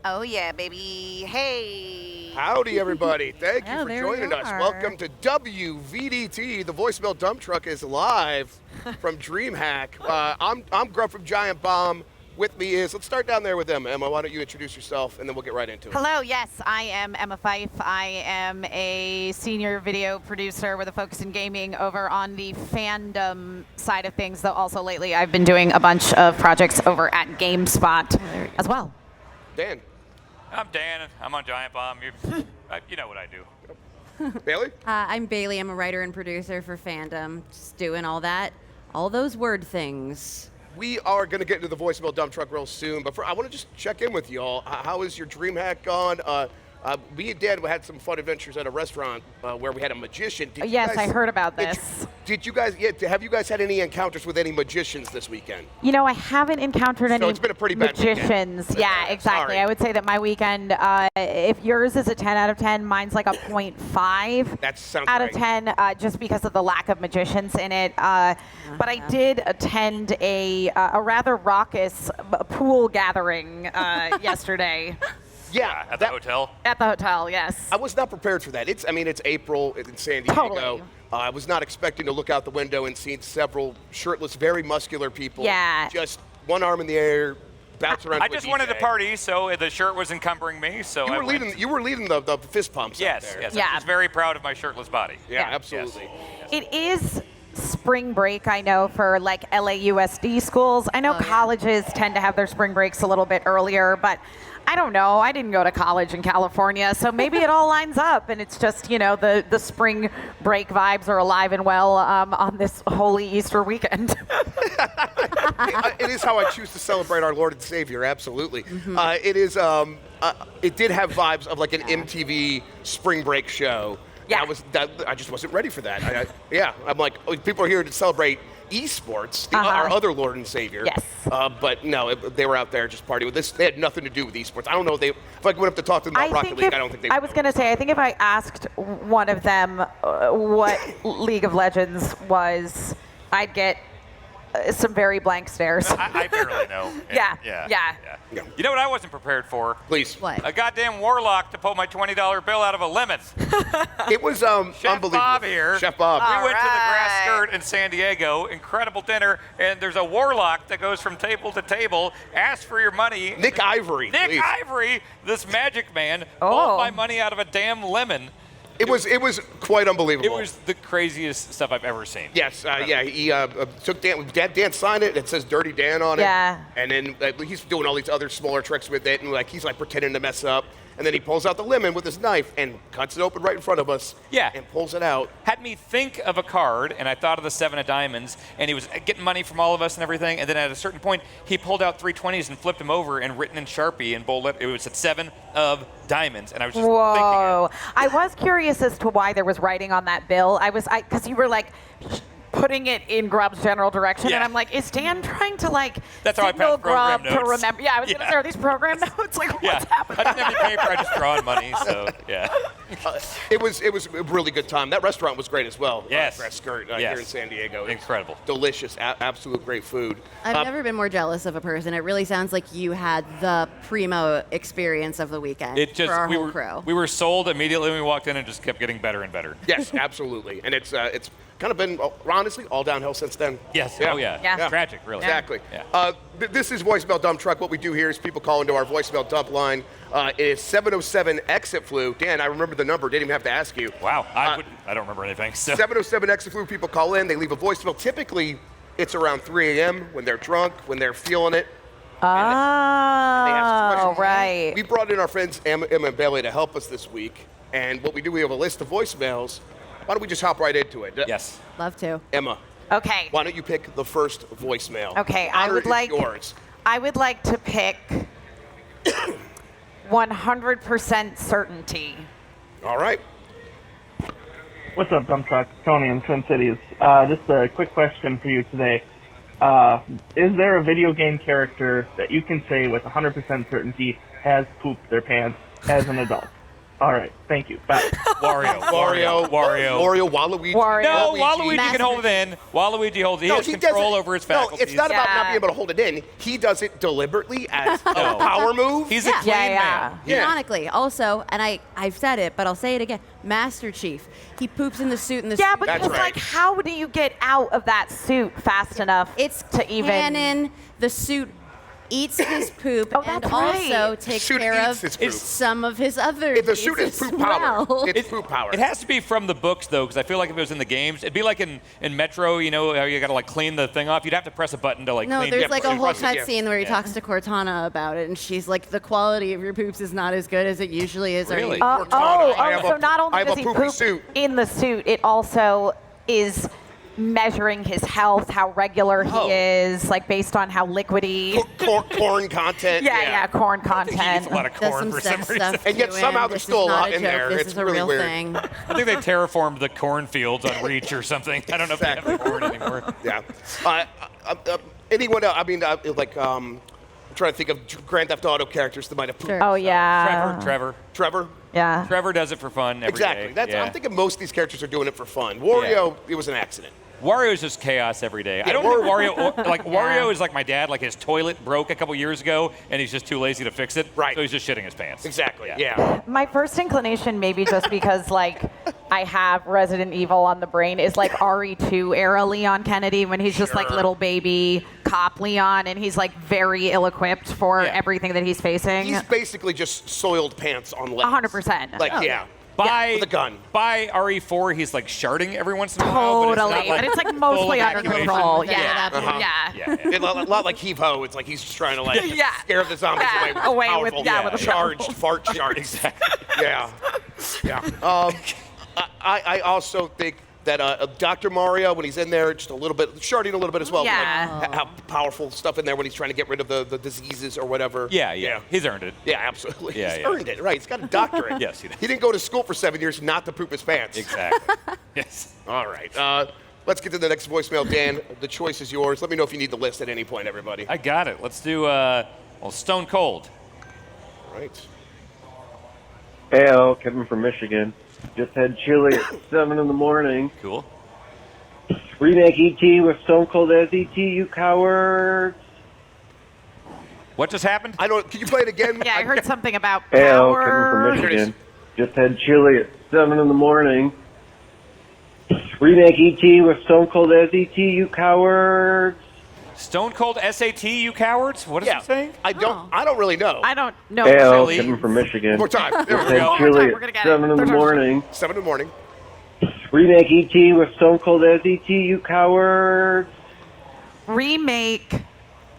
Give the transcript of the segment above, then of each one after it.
Oh, yeah, baby. Hey. Howdy, everybody. Thank you Oh, for there joining we us. are. Welcome to WVDT. The voicemail dump truck is live from DreamHack. I'm Grubb from Giant Bomb. With me is, let's start down there with Emma. Emma, why don't you introduce yourself, and then we'll get right into it. Hello, yes, I am Emma Fife. I am a senior video producer with a focus in gaming over on the fandom side of things, though also lately I've been doing a bunch of projects over at GameSpot as well. Dan. I'm Dan. I'm on Giant Bomb. You know what I do. Bailey? I'm Bailey. I'm a writer and producer for fandom. Just doing all those word things. We are going to get into the voicemail dump truck real soon, but I want to just check in with you all. How is your DreamHack gone? Me and Dan had some fun adventures at a restaurant where we had a magician. Yes, I heard about this. Did you guys? Yeah, have you guys had any encounters with any magicians this weekend? You know, I haven't encountered any it's been a pretty bad magicians. weekend. Yeah, exactly. Sorry. I would say that my weekend, if yours is a 10 out of 10, mine's like a 0.5 That sounds out of right. 10, just because of the lack of magicians in it. But I did attend a rather raucous pool gathering yesterday. Yeah, At the hotel. At the hotel, yes. I was not prepared for that. It's April in San Diego. Totally. I was not expecting to look out the window and see several shirtless, very muscular people. Yeah. Just one arm in the air, bounce around. I to a just wanted to DJ. party, so the shirt was encumbering me. So You I were went. leading. You were leading the fist pumps. out Yes, there. yes. Yeah. I was very proud of my shirtless body. Yeah, Yeah. absolutely. Yes. It is spring break, I know, for like LAUSD schools. I know Oh, yeah. colleges tend to have their spring breaks a little bit earlier, but I don't know. I didn't go to college in California, so maybe it all lines up, and it's just, the spring break vibes are alive and well on this holy Easter weekend. It is how I choose to celebrate our Lord and Savior. Absolutely. Mm-hmm. It is. It did have vibes of like an MTV spring break show. Yeah. I just wasn't ready for that. I'm like, oh, people are here to celebrate esports, Uh-huh. our other Lord and Savior. Yes. But no, they were out there just partying with this. They had nothing to do with esports. I don't know. If I went up to talk to them about Rocket League, I don't think they. I was going to say, I think if I asked one of them what League of Legends was, I'd get some very blank stares. I barely know. Yeah. Yeah. You know what I wasn't prepared for? Please. What? A goddamn warlock to pull my $20 bill out of a lemon. It was Chef unbelievable. Bob here. Chef Bob. We went to the grass right. skirt in San Diego. Incredible dinner. And there's a warlock that goes from table to table, asks for your money. Nick Ivory. Nick please. Ivory, this magic man, Oh. pulled my money out of a damn lemon. It was quite unbelievable. It was the craziest stuff I've ever seen. Yes, yeah, he took Dan signed it. It says Dirty Dan on it. Yeah. And then he's doing all these other smaller tricks with it, and he's pretending to mess up. And then he pulls out the lemon with his knife and cuts it open right in front of us. Yeah. And pulls it out. Had me think of a card, and I thought of the 7 of diamonds, and he was getting money from all of us and everything, and then at a certain point, he pulled out 3 20s and flipped them over and written in Sharpie in bold letters. It was at 7 of diamonds, and I was just Whoa. thinking I was curious as to why there was writing on that bill. Because you were like putting it in Grubb's general direction, Yeah. and I'm like, is Dan trying to That's how I signal passed program Grubb to notes. remember? Yeah, I was going to Yeah. say, are these program notes? Like, Yeah, what's happening? I didn't have any paper, I just drawing money, so yeah. It was a really good time. That restaurant was great as well. Yes. Grass Skirt Yes. here in San Diego. It's Incredible. delicious, absolute great food. I've never been more jealous of a person. It really sounds like you had the primo experience of the weekend for our whole crew. we were sold immediately when we walked in and just kept getting better and better. Yes, absolutely. And it's kind of been, honestly, all downhill since then. Yes, Yeah. oh yeah. Yeah. Tragic, really. Exactly. Yeah. This is Voicemail Dump Truck. What we do here is people call into our voicemail dump line. It is 707 exit flu. Dan, I remember the number. Didn't even have to ask you. Wow, I don't remember anything. So 707 exit flu. People call in. They leave a voicemail. Typically, it's around 3 a.m. when they're drunk, when they're feeling it. They ask us Oh, questions. right. We brought in our friends Emma and Bailey to help us this week. And what we do, we have a list of voicemails. Why don't we just hop right into it? yes. Love to. Emma, Okay. why don't you pick the first voicemail? Okay, The honor is yours. I would like to pick 100% certainty. All right. What's up, Dump Truck? Tony in Twin Cities. Just a quick question for you today. Is there a video game character that you can say with 100% certainty has pooped their pants as an adult? All right. Thank you. Bye. Wario, Waluigi. Wario. No, Waluigi. Waluigi can hold it in. Waluigi holds it. He has control over his faculties. No, it's not about not Yeah. being able to hold it in. He does it deliberately as a power move. He's a clean man. Yeah. Canonically, also, and I've said it, but I'll say it again. Master Chief, he poops in the suit, and the Yeah, suit. but That's it's right. like, how do you get out of that suit fast enough It's to even? canon. The suit eats his poop Oh, and that's also right. takes Suit care eats of his poop. some of his other If the suit is needs poop as power, well. it's poop power. It has to be from the books, though, because I feel like if it was in the games, it'd be like in Metro, you know, how you got to, like, clean the thing off. You'd have to press a button to, like, No, clean there's Yeah, like press a it, whole press it, yeah. cutscene where he talks to Cortana about it, and she's like, "The quality of your poops is not as good as it usually is." Are Really? you- I have so a- not I only have does a he poopy poop suit. in the suit, it also is measuring his health, how regular he Oh. is, like based on how liquidy. Corn content. Yeah, corn He eats content. a lot of Does corn some for sex some reason. stuff And yet to somehow him. there's This still is a not lot a in joke. there. This It's is a really real weird. thing. I think they terraformed the cornfields on Reach or something. I don't know if they have the corn anymore. Yeah. Anyone else? I mean, I'm trying to think of Grand Theft Auto characters that might have pooped. Sure. Oh yeah. Trevor. Yeah. Trevor does it for fun every Exactly. day. That's. Yeah. I'm thinking most of these characters are doing it for fun. Wario, it was an accident. Wario's just chaos every day. I Yeah, don't think Wario, like Wario is like my dad, like his toilet broke a couple years ago and he's just too lazy to fix it. Right. So he's just shitting his pants. Exactly. Yeah. My first inclination, maybe just because like I have Resident Evil on the brain, is like RE2 era Leon Kennedy when he's just like Sure. little baby cop Leon and he's like very ill-equipped for Yeah. everything that he's facing. He's basically just soiled pants on legs. 100%. Like, yeah. By with a gun. By RE4, he's like sharding every once in a while. Totally. But it's like full mostly under evacuation. control. Yeah. Yeah. Uh-huh. Yeah. Yeah. A lot like Heave Ho. It's like he's just trying to like Yeah. scare the zombies Yeah. away Away with with- powerful, with a charged powerful- fart shards. Exactly. Yeah. Yeah. I also think that Dr. Mario, when he's in there, just a little bit, sharding a little bit as well. Yeah. Like, how powerful stuff in there when he's trying to get rid of the diseases or whatever. Yeah. He's earned it. Yeah, absolutely. Yeah, He's yeah. earned it, right. He's got a doctorate. Yes, he does. He didn't go to school for 7 years not to poop his pants. Exactly. Yes. All right. Let's get to the next voicemail, Dan. The choice is yours. Let me know if you need the list at any point, everybody. I got it. Let's do Stone Cold. Right. Hey, Kevin from Michigan. Just had chili at 7 in the morning. Cool. Remake E.T. with Stone Cold as E.T., you cowards. What just happened? I don't. Can you play it again? Yeah, I heard something about Hey, Kevin power. from Here it is. Michigan. Just had chili at 7 in the morning. Remake E.T. with Stone Cold as E.T., you cowards. Stone Cold SAT, you cowards? What is Yeah. he saying? I don't really know. I don't know. Hey, chili. Kevin from Michigan. One more time. There Just we had go. One more time, chili we're gonna at get it. 7 in the Third time's- morning. 7 in the morning. Remake E.T. with Stone Cold as E.T., you cowards. Remake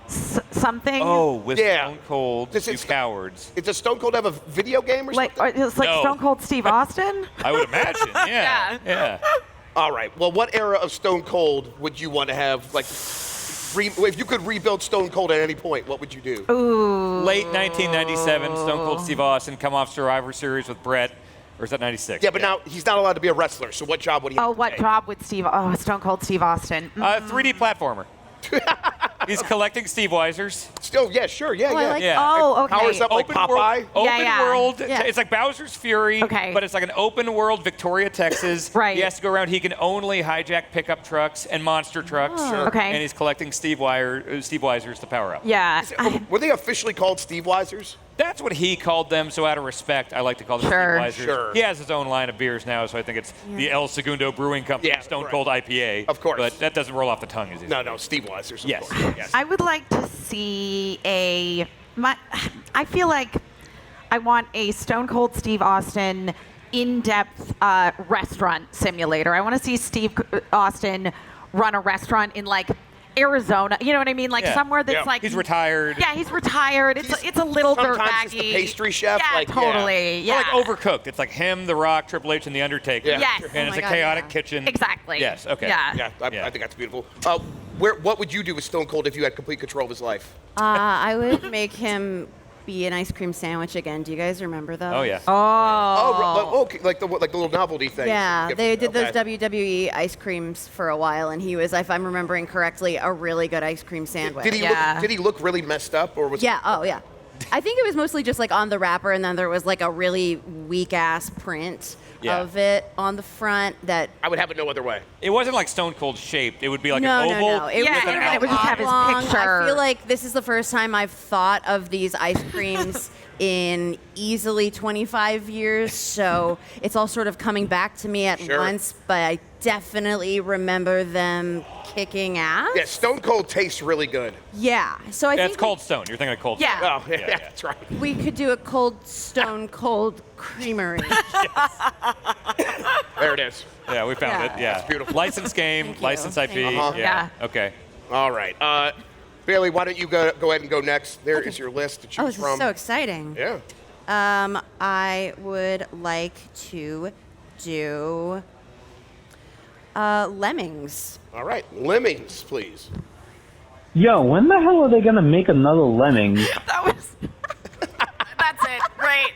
something. Oh, with Yeah. Stone Cold, This you is- cowards. Does Stone Cold have a video game or Like, something? it's like No. Stone Cold Steve Austin. I would imagine. Yeah. Yeah. All right. Well, what era of Stone Cold would you want to have? Like, if you could rebuild Stone Cold at any point, what would you do? Late 1997, Stone Cold Steve Austin come off Survivor Series with Brett. Or is that 96? Yeah, but now he's not allowed to be a wrestler. So what job would he? Oh, have to what take? job would Steve? Oh, Stone Cold Steve Austin. 3D platformer. He's collecting Steve Weisers. Still, yeah, sure, yeah, Oh, I yeah. like- Yeah. Oh, okay. Powers up like Open Popeye. world. Open yeah. world. Yeah. It's like Bowser's Fury. Okay. But it's like an open world Victoria, Texas. Right. He has to go around. He can only hijack pickup trucks and monster trucks. Sure. Okay. And he's collecting Steve Weisers to power up. Yeah. Were they officially called Steve Weisers? That's what he called them, so out of respect, I like to call them Sure. Steve Weisers. Sure. He has his own line of beers now, so I think it's the El Segundo Brewing Company Yeah, Stone right. Cold IPA. Of course. But that doesn't roll off the tongue as easy. No, Steve Weisers. Of Yes. course. Yes. I would like to see I feel like I want a Stone Cold Steve Austin in-depth restaurant simulator. I want to see Steve Austin run a restaurant in like Arizona. You know what I mean? Like Yeah. somewhere that's Yeah. like He's retired. Yeah, he's retired. It's a little Sometimes dirtbaggy. it's the pastry chef, Yeah, like, yeah. totally. Or Yeah. like Overcooked. It's like him, The Rock, Triple H, and The Undertaker. Yeah. Yes. And Oh it's my a God, chaotic yeah. kitchen. Exactly. Yes, okay. Yeah. Yeah, I Yeah. think that's beautiful. What would you do with Stone Cold if you had complete control of his life? I would make him be an ice cream sandwich again. Do you guys remember those? Oh, yeah. Okay, like the little novelty thing. Yeah, they did those WWE ice creams for a while, and he was, if I'm remembering correctly, a really good ice cream sandwich. Did he Yeah. look? Did he look really messed up, or was? Yeah. Oh, yeah. I think it was mostly just like on the wrapper, and then there was like a really weak ass print of it on the front that I would have it no other way. It wasn't like Stone Cold shaped. It would be like no, an oval. No. It Yeah, was and like it would just have his oblong. picture. I feel like this is the first time I've thought of these ice creams in easily 25 years, so it's all sort of coming back to me at once, but I definitely remember them kicking ass. Yeah, Stone Cold tastes really good. Yeah, so I think it's Cold Stone. You're thinking of Cold Yeah. Stone. Oh, yeah, that's right. we could do a cold Stone Cold Creamery. There it is. Yeah, we found it. Yeah. That's beautiful. License game, Thank you. license IP. Thank you. Yeah. Okay. All right. Bailey, why don't you go ahead and go next? There is your list to choose Oh, this from. is so exciting. Yeah. I would like to do Lemmings. All right. Lemmings, please. Yo, when the hell are they gonna make another Lemmings? That was. That's it. Great.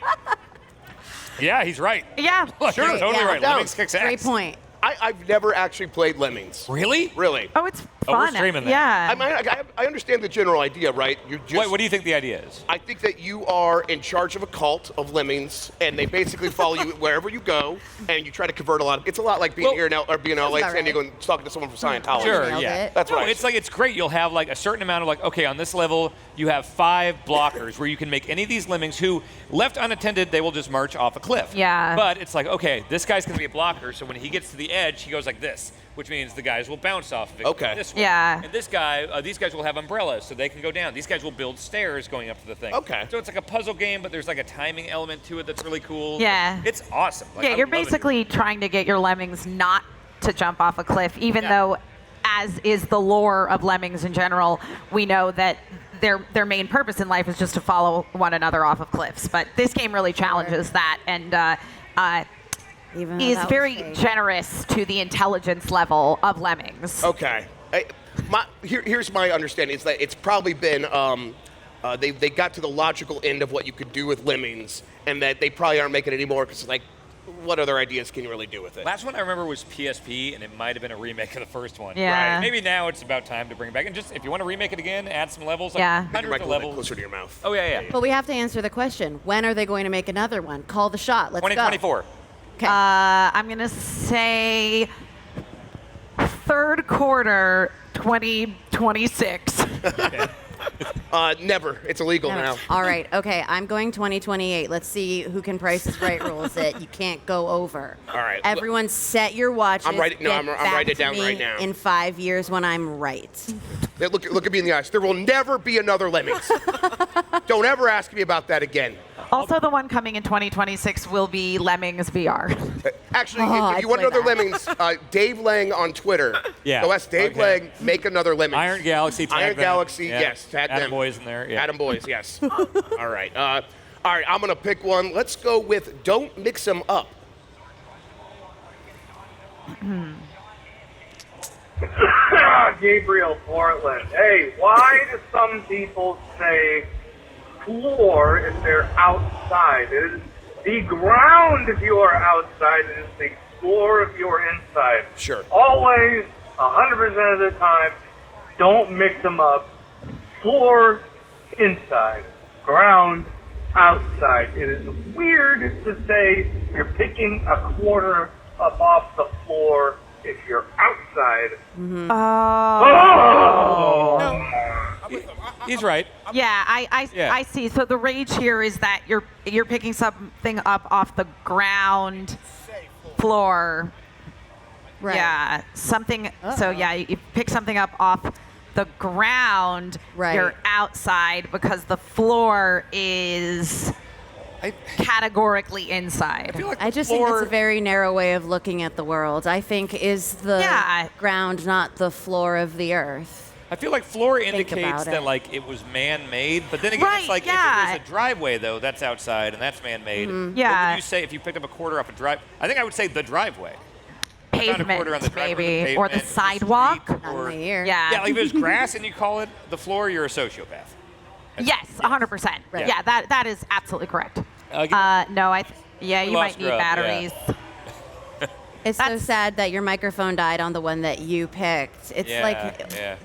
Yeah, he's right. Yeah. Look, Sure. you're totally Yeah. right. Down. Lemmings kicks ass. Great point. I've never actually played Lemmings. Really? Really. Oh, it's Oh, we're fun. streaming that. Yeah. I mean, I understand the general idea, right? You just. What do you think the idea is? I think that you are in charge of a cult of lemmings, and they basically follow you wherever you go, and you try to convert a lot of. It's a lot like being here in or being in LA, about San Diego, right. and talking to someone from Scientology. Sure, Nailed yeah. it. That's No, right. it's like it's great. You'll have like a certain amount of like, okay, on this level, you have 5 blockers where you can make any of these lemmings who, left unattended, they will just march off a cliff. Yeah. But it's like, okay, this guy's going to be a blocker, so when he gets to the edge, he goes like this, which means the guys will bounce off of it. Okay. This way. Yeah. And this guy, these guys will have umbrellas, so they can go down. These guys will build stairs going up to the thing. Okay. So it's like a puzzle game, but there's like a timing element to it that's really cool. Yeah. It's awesome. Like, Yeah, I you're would love it. basically trying to get your lemmings not to jump off a cliff, even though, as is the lore of lemmings in general, we know that their main purpose in life is just to follow one another off of cliffs. But this game really challenges that and Even though is that was very fake. generous to the intelligence level of lemmings. Okay. Here's my understanding. Is that it's probably been they got to the logical end of what you could do with lemmings, and that they probably aren't making it anymore because like, what other ideas can you really do with it? Last one I remember was PSP, and it might have been a remake of the first one. Yeah. Right. Maybe now it's about time to bring it back. And just, if you want to remake it again, add some levels. Like Yeah. Your hundreds mic of a little bit levels. closer to your mouth. Oh, yeah. But we have to answer the question. When are they going to make another one? Call the shot. Let's go. 2024. Okay. I'm going to say third quarter 2026. Never. It's illegal Never. now. All right. Okay. I'm going 2028. Let's see who can Price is Right rules it. You can't go over. All right. Everyone, set your watches. I'm writing- no, Get I'm back writing it to down me right now. In 5 years when I'm right. Look at me in the eyes. There will never be another Lemmings. Don't ever ask me about that again. Also, the one coming in 2026 will be Lemmings VR. Actually, Oh, if I'd you want play another that. Lemmings, Dave Lang on Twitter. Yeah. Go ask Dave Okay. Lang, make another Lemmings. Iron Galaxy. Tag Iron them. Galaxy, Yeah. yes, tag Atom them. Boys in there. Yeah. Adam Boys, yes. All right. All right, I'm going to pick one. Let's go with Don't Mix Them Up. Gabriel Portland. Hey, why do some people say floor if they're outside? It is the ground if you are outside. It is the floor if you are inside. Sure. Always, 100% of the time, don't mix them up. Floor, inside. Ground, outside. It is weird to say you're picking a quarter up off the floor if you're outside. He's right. Yeah, I see. So the rage here is that you're picking something up off the ground floor. Right. Yeah, something. So yeah, you pick something up off the ground. Right. You're outside because the floor is categorically inside. I feel like I the just think floor- that's a very narrow way of looking at the world. I think is the Yeah. ground, not the floor of the earth. I feel like floor Think indicates about that it. like it was man-made, but then again, Right, it's like yeah. if it was a driveway though, that's outside and that's man-made. What Yeah. would you say if you picked up a quarter off a drive? I think I would say the driveway. Found a quarter on the Pavement, driveway, maybe, or the pavement, sidewalk. street, Not or- in my ear. Yeah. Yeah, like if it was grass and you call it the floor, you're a sociopath. Yes, 100%. Right. Yeah, that is absolutely correct. Give No, you We might lost need Grub, yeah. batteries. It's so sad that your microphone died on the one that you picked. It's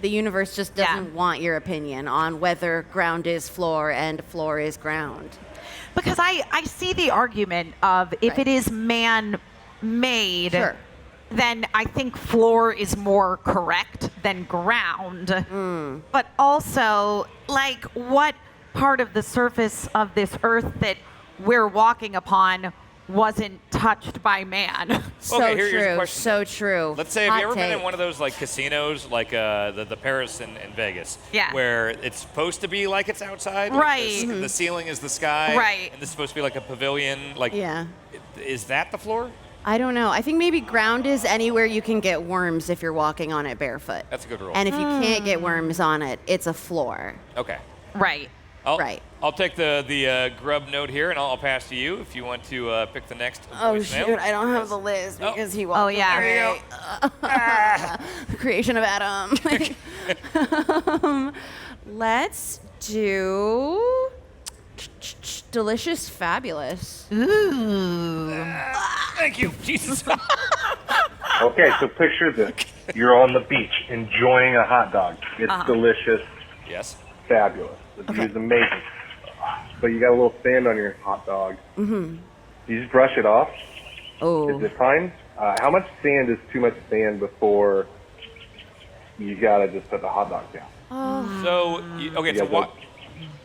the universe just doesn't want your opinion on whether ground is floor and floor is ground. Because I see the argument of if it is man-made, then I think floor is more correct than ground. But also, like, what part of the surface of this earth that we're walking upon wasn't touched by man? Here's a question. So true. Let's say, have you ever been in one of those like casinos, like the Paris in Vegas, where it's supposed to be like it's outside, right? Like the ceiling is the sky, right? And this is supposed to be like a pavilion, like is that the floor? I don't know. I think maybe ground is anywhere you can get worms if you're walking on it barefoot. That's a good rule. And if you can't get worms on it, it's a floor. Okay. Right. I'll take the grub note here, and I'll pass to you if you want to pick the next. Shoot! I don't have the list because he walked. Oh yeah. There you go. The creation of Adam. Let's do delicious, fabulous. Ooh. Thank you, Jesus. Okay, so picture this: you're on the beach enjoying a hot dog. It's delicious. Yes. Fabulous. The view's amazing. But you got a little sand on your hot dog. You just brush it off. Oh. Is it fine? How much sand is too much sand before you gotta just put the hot dog down?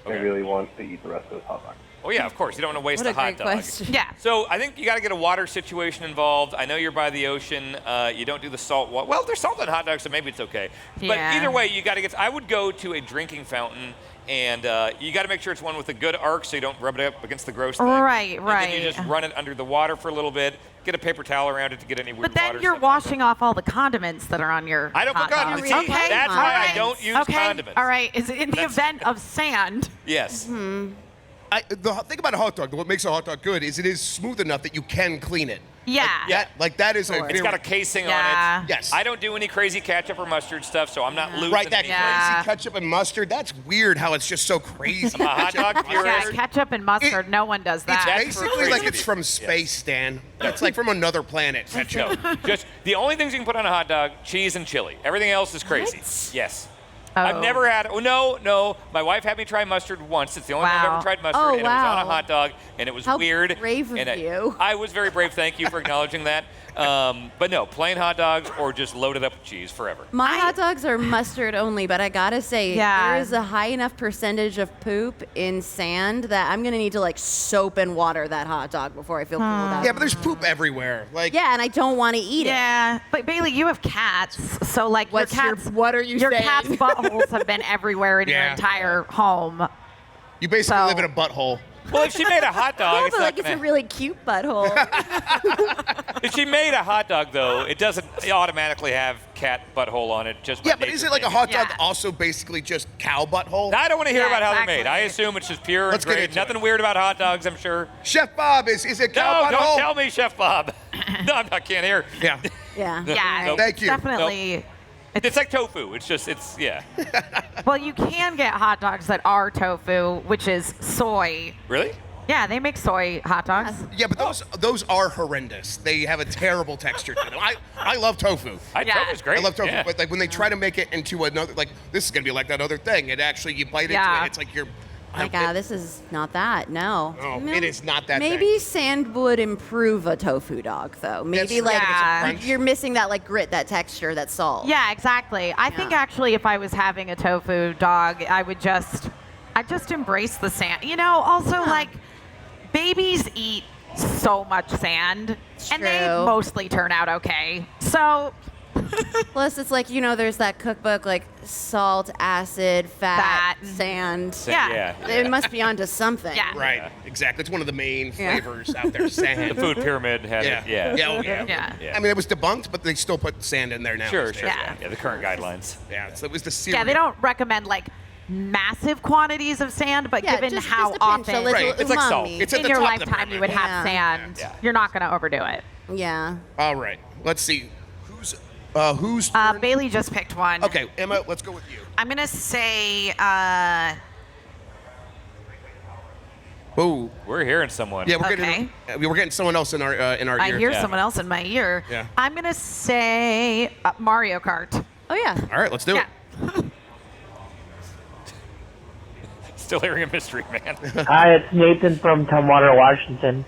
I really want to eat the rest of this hot dog. Oh yeah, of course. You don't want to waste What the a hot great dog. question. Yeah. So I think you got to get a water situation involved. I know you're by the ocean. You don't do the salt water. Well, there's salt in hot dogs, so maybe it's okay. But either way, you got to get. I would go to a drinking fountain, and you got to make sure it's one with a good arc, so you don't rub it up against the gross thing. Right. And then you just run it under the water for a little bit. Get a paper towel around it to get any weird But then water you're stuff. washing off all the condiments that are on your. I don't put hot condiments. dogs. See, Okay. that's all why right. I don't use condiments. All right. Is it in the event of sand? Yes. The thing about a hot dog, what makes a hot dog good is it is smooth enough that you can clean it. Yeah. That is a. It's got a casing on it. Yes. I don't do any crazy ketchup or mustard stuff, so I'm not losing. Right, that anything. crazy ketchup and mustard. That's weird how it's just so crazy. I'm a hot dog Yeah, purist. ketchup and mustard. No one does that. It's basically like it's from space, Stan. It's like from another planet. Ketchup. No, just the only things you can put on a hot dog: cheese and chili. Everything else is crazy. Yes. I've never had. Oh no! My wife had me try mustard once. It's the only time I've ever tried mustard, and it was on a hot dog, and it was weird. How brave of you! I was very brave. Thank you for acknowledging that. But no, plain hot dogs or just loaded up with cheese forever. My hot dogs are mustard only, but I gotta say, there is a high enough percentage of poop in sand that I'm gonna need to like soap and water that hot dog before I feel cool about it. Yeah, but there's poop everywhere. Like. Yeah, and I don't want to eat it. Yeah, but Bailey, you have cats, so like what are you your saying? cat's buttholes have been everywhere in your entire home. You basically live in a butthole. Well, if she made a hot dog, Yeah, but like it's a really cute butthole. If she made a hot dog, though, it doesn't automatically have cat butthole on it. Just by but is it like a nature, hot dog also basically just cow butthole? I don't want to hear about how they're made. I assume it's just pure and great. Nothing weird about hot dogs, I'm sure. Chef Bob, is it cow butthole? No, don't tell me, Chef Bob. No, I can't hear. Yeah. Yeah. Thank you. Definitely. It's like tofu. Yeah. Well, you can get hot dogs that are tofu, which is soy. Really? Yeah, they make soy hot dogs. Yeah, but those are horrendous. They have a terrible texture to them. I love tofu. Tofu's great. I love tofu, yeah. but like when they try to make it into another, like this is gonna be like that other thing. It actually you bite into it, it's like you're. My God, this is not that. No. No, it is not that. Maybe sand would improve a tofu dog, though. Maybe you're missing that like grit, that texture, that salt. Yeah, exactly. I think actually, if I was having a tofu dog, I'd just embrace the sand. You know, also like babies eat so much sand, and they mostly turn out okay. So. Plus, it's like, there's that cookbook, like salt, acid, fat. Sand. Yeah. It must be onto something. Yeah. Right, exactly. It's one of the main flavors out there, sand. The food pyramid had it. Yeah. I mean, it was debunked, but they still put sand in there now. Sure. Yeah, the current guidelines. Yeah, so it was the cereal. Yeah, they don't recommend like massive quantities of sand, but given just how a pinch, often it's like salt. umami. It's at in the your top of the lifetime you would pyramid. have sand, you're not going to overdo it. Yeah. All right, let's see. Who's turn? Bailey just picked one. Okay, Emma, let's go with you. I'm going to say Ooh. We're hearing someone. Yeah, we're Okay. getting someone else in our ear. I hear someone else in my ear. Yeah. I'm gonna say Mario Kart. Oh yeah. All right, let's do Yeah. it. Still hearing a mystery, man. Hi, it's Nathan from Tumwater, Washington.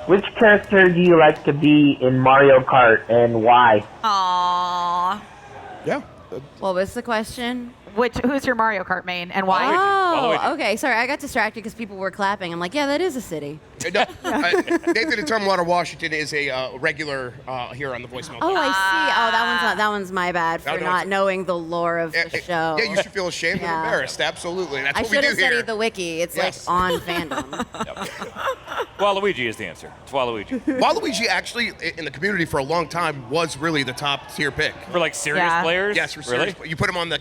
Which character do you like to be in Mario Kart and why? Aww. Yeah. What was the question? Who's your Mario Kart main and why? Oh, Waluigi. okay. Sorry, I got distracted because people were clapping. I'm like, yeah, that is a city. No, Nathan in Tumwater, Washington is a regular here on the voicemail. Oh, I see. Oh, that one's my bad for no, not knowing the lore of the show. Yeah, you should feel ashamed and Yeah. embarrassed. Absolutely. That's I what we should do have here. studied the wiki. It's Yes. like on fandom. Waluigi is the answer. It's Waluigi. Waluigi actually, in the community for a long time, was really the top tier pick. For like serious Yeah. players? Yes, for really? serious. You put him on the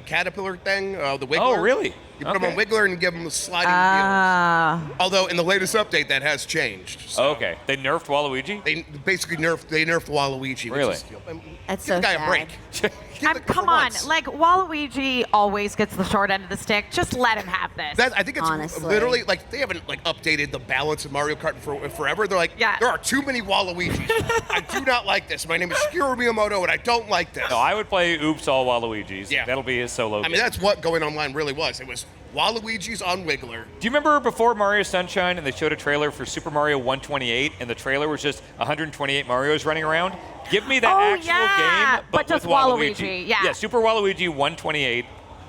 caterpillar thing, the Wiggler. Oh, really? You put him on Okay. Wiggler and give him the sliding wheels. Although in the latest update, that has changed. So Okay. They nerfed Waluigi? they basically nerfed Waluigi. which Really? is- That's give so the guy sad. a break. Give the- for Come on, once. like Waluigi always gets the short end of the stick. Just let him have this. That, I think it's Honestly. literally like they haven't like updated the balance of Mario Kart for forever. They're like, Yeah. there are too many Waluigis. I do not like this. My name is Shigeru Miyamoto, and I don't like this. No, I would play Oops All Waluigis. Yeah. That'll be his solo I mean, game. that's what going online really was. It was Waluigi's on Wiggler. Do you remember before Mario Sunshine and they showed a trailer for Super Mario 128 and the trailer was just 128 Marios running around? Give me that Oh, actual yeah, game, but with just Waluigi, yeah. Yeah, Super Waluigi 128.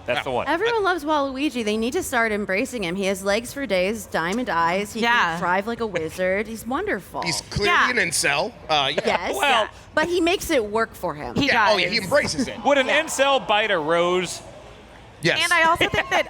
That's the one. Everyone loves Waluigi. They need to start embracing him. He has legs for days, diamond eyes. He Yeah. can drive like a wizard. He's wonderful. He's clearly Yeah. an incel. Yeah. yes, Well- but he makes it work for him. He Yeah, does. oh, yeah, he embraces it. Would an incel bite a rose? Yes. And I also think that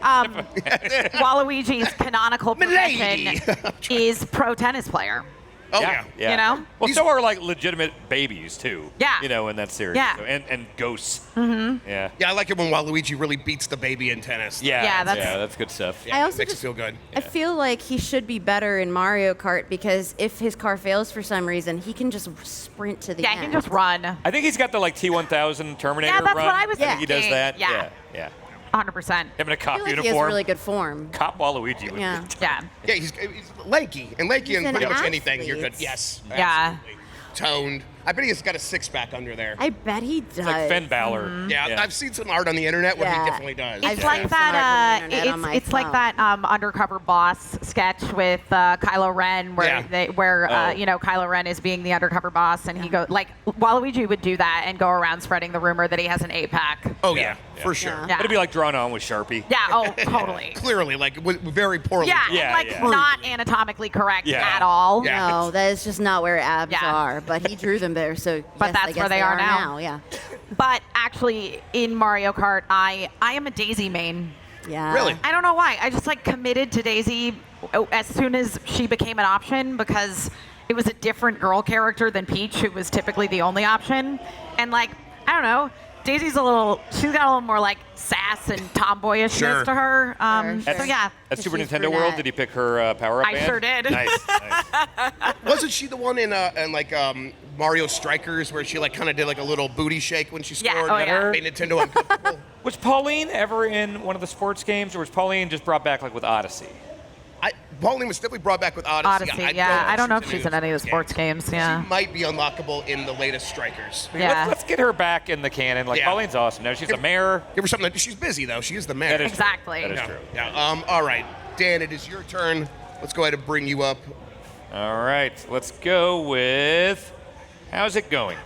Waluigi's canonical Milady. profession is pro tennis player. oh, yeah. You know? Well, He's- so are like legitimate babies too. Yeah. You know, in that series. Yeah. So- and ghosts. Mm-hmm. Yeah. Yeah, I like it when Waluigi really beats the baby in tennis. Yeah. Yeah, that's- that's good stuff. Yeah, I it also makes just- it feel good. I feel like he should be better in Mario Kart because if his car fails for some reason, he can just sprint to the Yeah, end. he can just run. I think he's got the like T1000 Terminator Yeah, that's run. what I was I think he does thinking. that. Yeah. Yeah. 100%. Him in a I cop feel like he has uniform. really good form. Cop Waluigi. would be- Yeah. Yeah. Yeah, he's lanky. And lanky He's in an pretty much athlete. anything, you're good. Yes. Yeah. absolutely. Toned. I bet he's got a six-pack under there. I bet he does. It's like Finn Balor. Yeah, I've seen some art on the internet where Yeah. he definitely does. I've It's seen like some that. art on the internet on my It's like phone. that undercover boss sketch with Kylo Ren, where Yeah. Kylo Ren is being the undercover boss, and he go like Waluigi would do that and go around spreading the rumor that he has an 8-pack. Oh, yeah, Yeah. for sure. Yeah. It'd be like drawn on with Sharpie. Yeah. Oh, totally. Clearly, like, very poorly. Yeah, Yeah, and like yeah. not anatomically correct Yeah. at all. Yeah. No, that is just not where abs Yeah. are. But he drew them there, so But yes, that's I guess where they are now. Yeah, But actually, in Mario Kart, I am a Daisy main. yeah. Really? I don't know why. I just like committed to Daisy as soon as she became an option because it was a different girl character than Peach, who was typically the only option. And like, I don't know, Daisy's she's got a little more like sass and tomboyishness Sure. to her. Sure. So yeah. At Super She's Nintendo World, brunette. did he pick her power-up I band? sure did. Nice. Wasn't she the one in Mario Strikers where she like kind of did like a little booty shake when she Yeah, scored? oh, and yeah. Made Nintendo uncomfortable. Was Pauline ever in one of the sports games, or was Pauline just brought back like with Odyssey? Pauline was definitely brought back with Odyssey. Odyssey, yeah. I don't know if she's in any of the sports games. Yeah. She might be unlockable in the latest Strikers. Yeah. Let's get her back in the canon. Like Yeah. Pauline's awesome. Now she's a mayor. Give her something. She's busy though. She is the mayor. That is Exactly. True. That is Yeah. true. Yeah. All right, Dan, it is your turn. Let's go ahead and bring you up. All right, let's go with how's it going?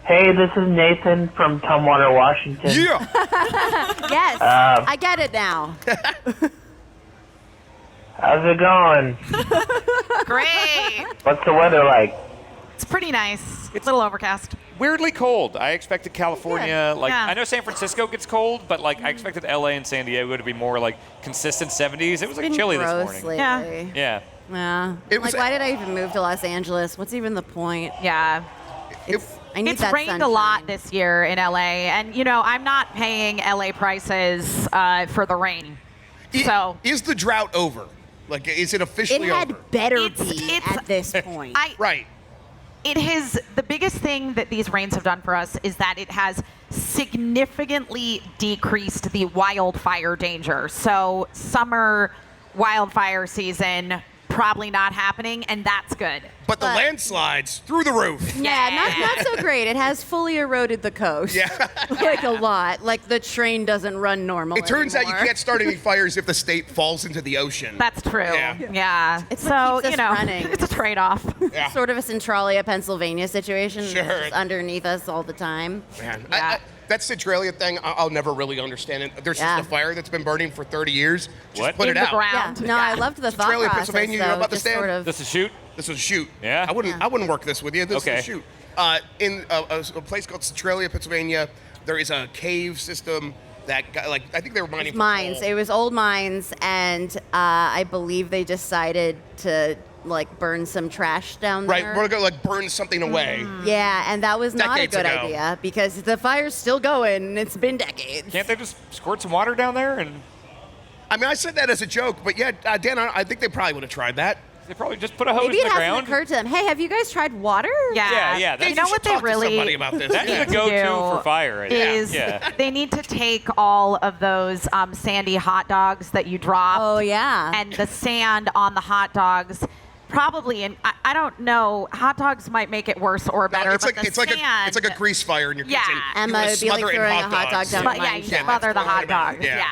Hey, this is Nathan from Tumwater, Washington. Yes, I get it now. How's it going? Great. What's the weather like? It's pretty nice. It's a little overcast. Weirdly cold. I expected California, like Yeah. I know San Francisco gets cold, but like I expected LA and San Diego to be more like consistent 70s. It was like Been chilly this gross morning. lately. Yeah. Yeah. Yeah. It was- Like, why did I even move to Los Angeles? What's even the point? Yeah. I need It's that rained sunshine. a lot this year in LA, and I'm not paying LA prices for the rain. So Is the drought over? Like, is it It officially had over? better It's- be it's- at this point. I Right. It has, the biggest thing that these rains have done for us is that it has significantly decreased the wildfire danger. So summer wildfire season probably not happening, and that's good. But the landslides through the roof. Yeah, not so great. It has fully eroded the coast. Yeah. Like a lot. Like the train doesn't run normal It turns anymore. out you can't start any fires if the state falls into the ocean. That's true. Yeah. It's so, what keeps us running. it's a trade-off. Yeah. Sort of a Centralia, Pennsylvania situation. Sure. It's just underneath us all the time. Man, Yeah. that Centralia thing, I'll never really understand it. There's Yeah. just a fire that's been burning for 30 years. Just What? put In it the out. ground. Yeah. No, I loved the thought Centralia, process. Pennsylvania, you know though, about the just stand? Sort of, This is shoot. This was a shoot. Yeah? I wouldn't work this with you. This Okay. was a shoot. In a place called Centralia, Pennsylvania, there is a cave system that got, like, I think they were mining for mines. coal. It was old mines, and I believe they decided to like burn some trash down Right, there. we're gonna like burn something away. Yeah, and that was not a Decades good ago. idea because the fire's still going. And it's been decades. Can't they just squirt some water down there? And I mean, I said that as a joke, but yeah, Dan, I think they probably would have tried that. they probably just put a hose Maybe in it the hasn't ground. occurred to them. Hey, have you guys tried water? Yeah, You know should what they talk to really somebody about this. That's Yeah. the go-to do for fire. is yeah. they need to take all of those sandy hot dogs that you drop Oh yeah. and the sand on the hot dogs. Probably, and I don't know. Hot dogs might make it worse or better. No, it's but like the it's like sand, a grease fire in your Yeah. kitchen. You Emma wanna would be like smother it in throwing a hot dog dogs. down But my yeah, you chest. smother the that's hot what I'm dogs. about. Yeah.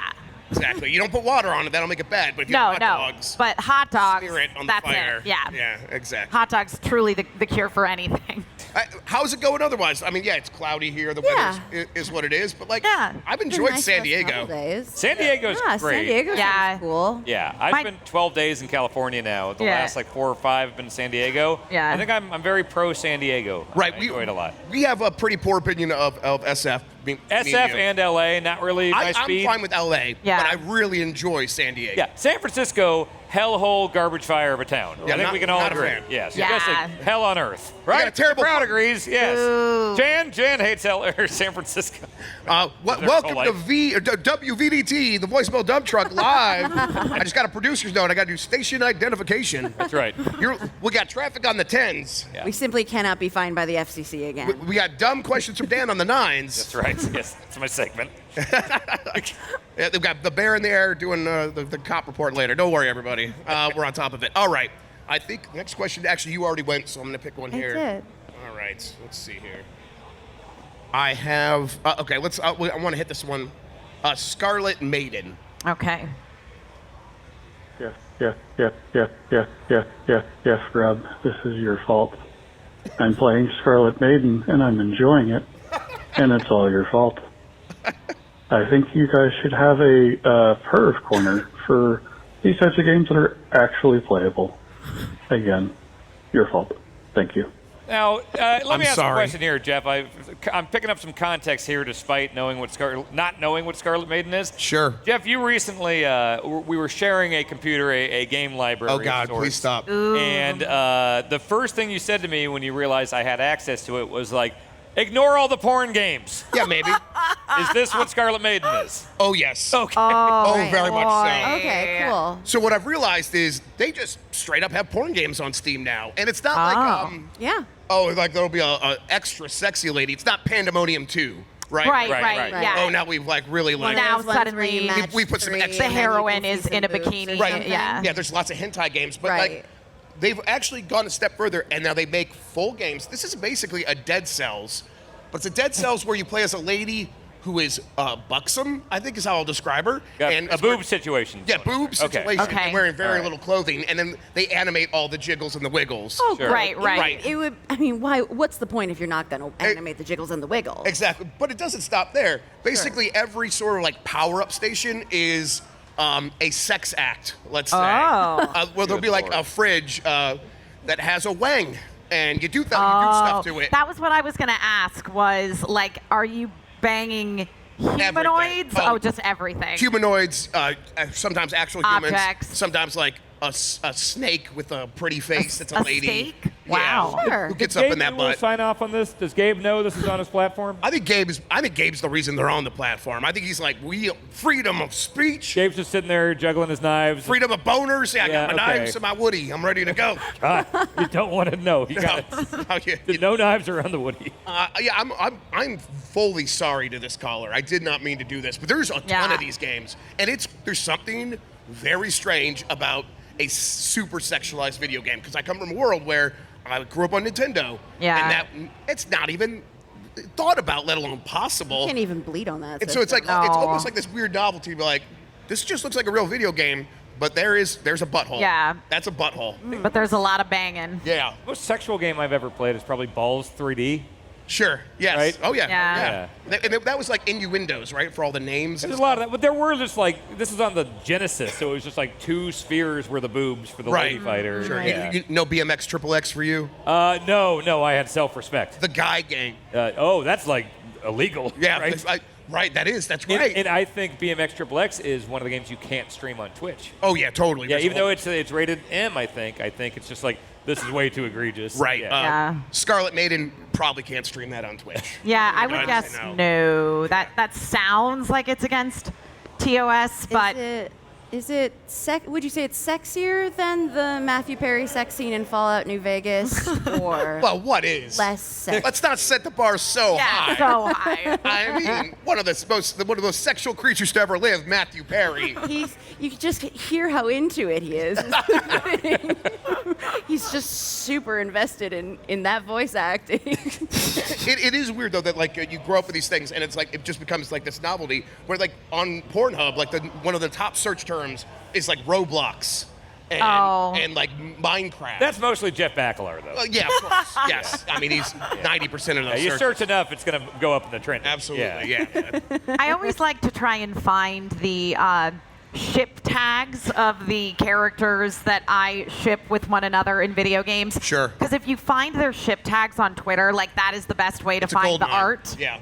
Exactly. You don't put water on it; that'll make it bad. But if you No, have no. hot dogs, But hot dogs. smear it on the That's fire. it. Yeah. Yeah, exactly. Hot dogs truly the cure for anything. How's it going otherwise? I mean, yeah, it's cloudy here. The Yeah. weather is what it is. But like, Yeah. I've It's been enjoyed nice San the last Diego. couple days. San Diego's Yeah, great. San Diego's Yeah. cool. Yeah, I've My- spent 12 days in California now. The Yeah. last like 4 or 5 have been in San Diego. Yeah. I think I'm very pro San Diego. Right. I enjoy it a lot. We have a pretty poor opinion of SF. me SF you. and LA, not really my I'm speed. fine with LA, Yeah. but I really enjoy San Diego. Yeah, San Francisco, hellhole garbage fire of a town. Yeah, I think not- we can all not a agree. fan. Yes, Yeah. especially hell on earth. Right? got a terrible The crowd park. agrees. Yes. Ooh. Jan hates San Francisco. Welcome whole to WVDT, the voicemail dump truck live. I just got a producer's note. I got to do station identification. That's right. We got traffic on the 10s. Yeah. We simply cannot be fined by the FCC again. We got dumb questions from Dan on the 9s. That's right. Yes, that's my segment. Yeah, they've got the bear in the air doing the cop report later. Don't worry, everybody. We're on top of it. All right. I think next question. Actually, you already went, so I'm going to pick one I here. did. All right. Let's see here. I have. Okay. Let's. I want to hit this one. Scarlet Maiden. Okay. Yes, Rob, this is your fault. I'm playing Scarlet Maiden, and I'm enjoying it, and it's all your fault. I think you guys should have a perv corner for these types of games that are actually playable. Again, your fault. Thank you. Now, let I'm me ask sorry. a question here, Jeff. I'm picking up some context here, despite not knowing what Scarlet Maiden is. Sure. Jeff, you recently we were sharing a computer, a game library. Oh of God, sorts. please stop. And the first thing you said to me when you realized I had access to it was like, "Ignore all the porn games." Yeah, maybe. Is this what Scarlet Maiden is? Oh yes. Okay. Oh, right. very much so. Okay, cool. So what I've realized is they just straight up have porn games on Steam now, and it's not like Yeah. like there'll be a extra sexy lady. It's not Pandemonium 2, right? Right, Right, right, right. yeah. Oh, now we've like really like. now There's ones where you suddenly match we put some three extra- the and then you heroine can see is some in a boobs or bikini. something. Yeah. Yeah, there's lots of hentai games, but Right. like they've actually gone a step further, and now they make full games. This is basically a Dead Cells, but it's a Dead Cells where you play as a lady who is buxom, I think is how I'll describe her. Got and a it's where- boob situation. Yeah, boob Okay. situation. Okay. And wearing very All right. little clothing, and then they animate all the jiggles and the wiggles. Oh, Sure. Right, right. Right. It would. I mean, why? What's the point if you're not going to animate the jiggles and the wiggles? Exactly, but it doesn't stop there. Basically, every sort of like power-up station is a sex act. Let's say, where there'll be like a fridge that has a wang, and you do stuff to it. That was what I was going to ask was, like, are you banging humanoids? Everything. Oh, just everything. Humanoids, sometimes actual humans, Objects. sometimes like a snake with a pretty face. That's a a lady. steak? Wow. Yeah. Who gets Did up Gabe in that Newell butt? sign off on this? Does Gabe know this is on his platform? I think Gabe's the reason they're on the platform. I think he's like, we freedom of speech, Gabe's just sitting there juggling his knives. freedom of boners. Yeah, I got my okay. knives and my Woody. I'm ready to go. God, you don't want to know. You got Oh, yeah. no knives around the Woody. Yeah, I'm fully sorry to this caller. I did not mean to do this, but there's a ton of these games, and there's something very strange about a super sexualized video game, because I come from a world where I grew up on Nintendo, and that it's not even thought about, let alone possible. You can't even bleed on that. And so it's like it's almost like this weird novelty, but like this just looks like a real video game, but there's a butthole. Yeah. That's a butthole. But there's a lot of banging. Yeah. The most sexual game I've ever played is probably Balls 3D. Sure. Yes. Right? Oh yeah. Yeah. And that was like innuendos, right, for all the names. There's a lot of that, but there were just like, this is on the Genesis, so it was just like 2 spheres were the boobs for the lady fighter. Sure. Yeah. No BMX Triple X for you? No, I had self-respect. The Guy Gang. That's like illegal. Yeah, right? That's right. And I think BMX Triple X is one of the games you can't stream on Twitch. Oh yeah, totally. Yeah, even though it's rated M, I think it's just like, this is way too egregious. Right. Yeah. Scarlet Maiden probably can't stream that on Twitch. Yeah, I would guess no. That sounds like it's against TOS, but would you say it's sexier than the Matthew Perry sex scene in Fallout New Vegas, or well, what is less sexy? Let's not set the bar so high. So high. I mean, one of the most sexual creatures to ever live, Matthew Perry. You can just hear how into it he is. He's just super invested in that voice acting. It is weird though that like you grow up with these things and it's like it just becomes like this novelty where like on Pornhub like one of the top search terms is like Roblox and like Minecraft. That's mostly Jeff Bakalar though. Yeah, of course. Yes. I mean he's 90% of those. You searches. search enough, it's gonna go up in the trend. Absolutely. Yeah. I always like to try and find the ship tags of the characters that I ship with one another in video games. Sure. Because if you find their ship tags on Twitter, like that is the best way to find the art. Yeah.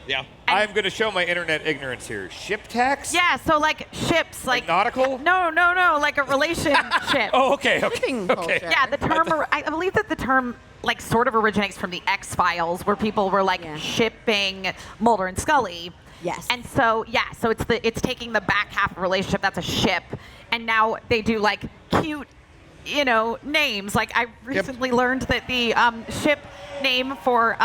Yeah. I'm going to show my internet ignorance here. Ship tags? Yeah, so like ships, like nautical? No, like a relationship. Oh, okay. Yeah, the term. I believe that the term like sort of originates from the X-Files, where people were like shipping Mulder and Scully. Yes. And so it's taking the back half of a relationship that's a ship, and now they do like cute, names. Like I recently learned that the ship name for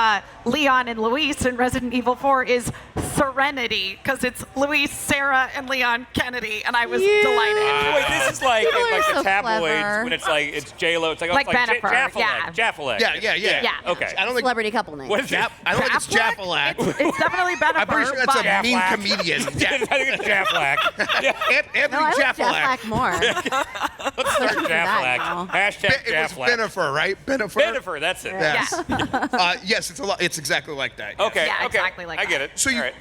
Leon and Luis in Resident Evil 4 is Serenity, because it's Luis, Sarah, and Leon Kennedy, and I was delighted. Wait, this is like in like the so tabloids clever. when it's like it's J-Lo. It's Like Bennifer, Jaffeleg. Yeah. Okay. I don't think Celebrity couple name. What is it? I don't think it's Jaffalak. It's definitely Bennifer. I'm pretty sure that's a Jaffalak. mean comedian. I think it's Jaffeleg. Anthony I like Jaffalak. Jaffalak more. Let's start Jaffeleg. now. Hashtag It was Jaffeleg. Bennifer, right? Bennifer, that's it. Yes. Yes, it's a lot. It's exactly like that. Yes. Okay. Yeah, okay. exactly like I that. get it. So All right.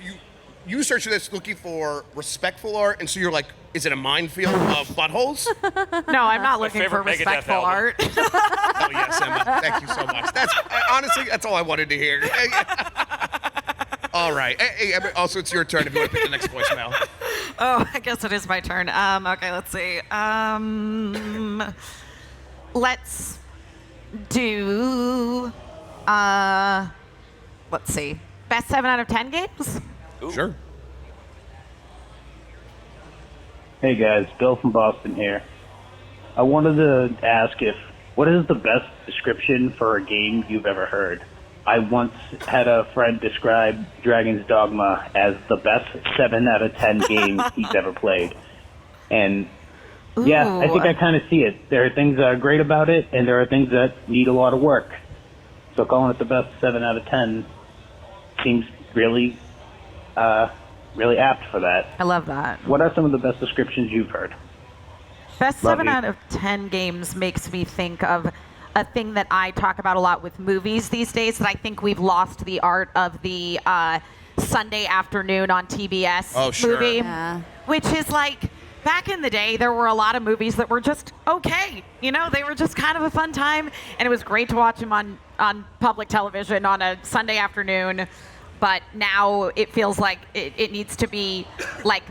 you search this looking for respectful art, and so you're like, is it a minefield of buttholes? No, I'm not looking for favorite Megadeth respectful album. art. Oh yes, Emma. Thank you so much. Honestly, that's all I wanted to hear. All right. Hey, Emma, also, it's your turn if you want to pick the next voicemail. Oh, I guess it is my turn. Okay, let's see. Let's do. Let's see. Best 7 out of 10 games? Sure. Hey guys, Bill from Boston here. I wanted to ask what is the best description for a game you've ever heard? I once had a friend describe Dragon's Dogma as the best 7 out of 10 game he's ever played. And yeah, I think I kind of see it. There are things that are great about it, and there are things that need a lot of work. So calling it the best 7 out of 10 seems really apt for that. I love that. What are some of the best descriptions you've heard? Best Love 7 you. out of 10 games makes me think of a thing that I talk about a lot with movies these days, that I think we've lost the art of the Sunday afternoon on TBS movie. Yeah. Which is like, back in the day, there were a lot of movies that were just okay. They were just kind of a fun time, and it was great to watch them on public television on a Sunday afternoon. But now it feels like it needs to be like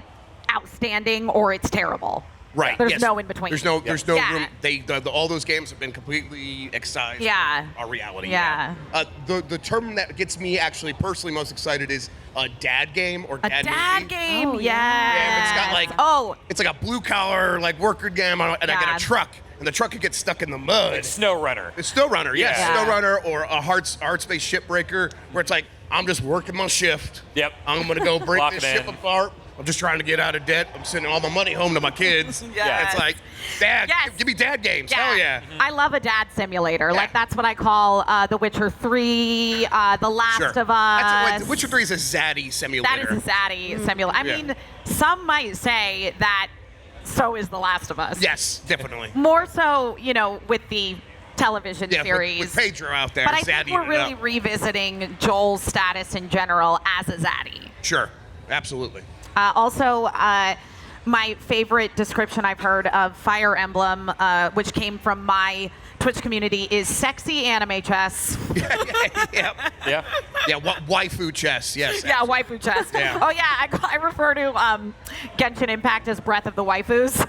outstanding or it's terrible. Right. There's yes. no in between. There's no Yeah. room. All those games have been completely excised Yeah. from our reality. Yeah. The term that gets me actually personally most excited is a dad game or A dad dad movie. game, Oh, yeah. It's got like it's like a blue collar like worker game, and I get Yeah. a truck, and the truck could get stuck in the mud. Like Snow Runner. It's Snow Runner, yes, Yeah. Snow Runner, or a hard space shipbreaker, where it's like I'm just working my shift. Yep. I'm gonna go break Lock this it ship in. apart. I'm just trying to get out of debt. I'm sending all the money home to my kids. Yes. It's like, Dad, Yes. give me dad games. Hell yeah. I love a dad simulator. Like that's what I call The Witcher 3, The Last Sure. of Us. That's Witcher 3 is a zaddy simulator. That is a zaddy simulator. I Yeah. mean, some might say that so is The Last of Us. Yes, definitely. More so, with the television Yeah, series. with Pedro out there, but I think zaddying we're it really up. revisiting Joel's status in general as a zaddy. Sure, absolutely. Also, my favorite description I've heard of Fire Emblem, which came from my Twitch community, is sexy anime chess. Yeah. Yeah, waifu chess, yes. Yeah, waifu chess. Yeah. Oh, yeah, I refer to Genshin Impact as Breath of the Waifus.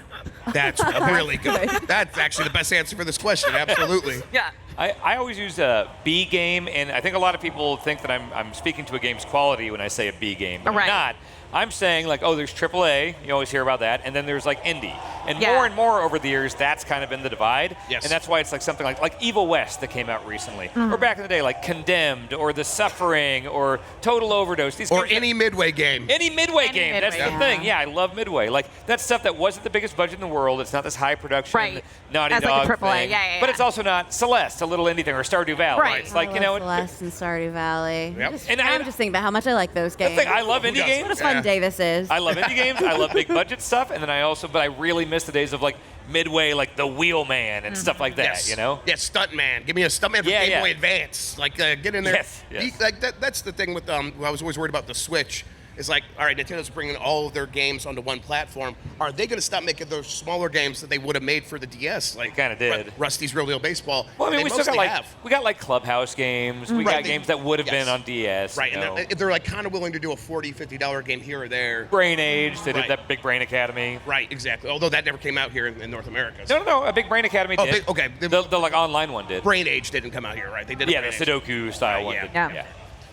That's really good. That's actually the best answer for this question, absolutely. Yeah. I always use a B game, and I think a lot of people think that I'm speaking to a game's quality when I say a B game, but Right. I'm not. I'm saying like, oh, there's AAA, you always hear about that, and then there's like indie. And Yeah. more and more over the years, that's kind of been the divide. Yes. And that's why it's like something like Evil West that came out recently. Mm-hmm. Or back in the day, like Condemned, or The Suffering, or Total Overdose. These Or games any Midway game. Any Midway Any game, that's Midway, the thing. Yeah, I love Midway. Like, that's stuff that wasn't the biggest budget in the world. It's not this high production, Right. Naughty As like Dog a AAA, thing. yeah. But it's also not Celeste, a little indie thing, or Stardew Valley. Right. It's like, Celeste and Stardew Valley. Yep. I'm just thinking about how much I like those games. thing, I love indie doesn't? games. What a fun day this is. I love indie games. I love big budget stuff, and then but I really miss the days of like Midway, like the Wheelman and stuff like that. Yes. Yeah, Stuntman. Give me a Stuntman for Yeah, Game yeah. Boy Advance. Like, get in there. Yes. Like that's the thing with I was always worried about the Switch. Is like, all right, Nintendo's bringing all of their games onto one platform. Are they going to stop making those smaller games that they would have made for the DS? Like, kinda did. Rusty's Real Deal Baseball. Well, I mean, They we still got mostly have. like Clubhouse games. We Right, got games that would have yes. been on DS. Right, you know. and they're like kind of willing to do a $40, $50 game here or there. Brain Age. They Right. did that Big Brain Academy. Right, exactly. Although that never came out here in North America. So. No, a Big Brain Academy Oh, did. okay. The like online one did. Brain Age didn't come out here, right? They did. Yeah, the Brain Age. Sudoku style one. yeah. Did. Yeah.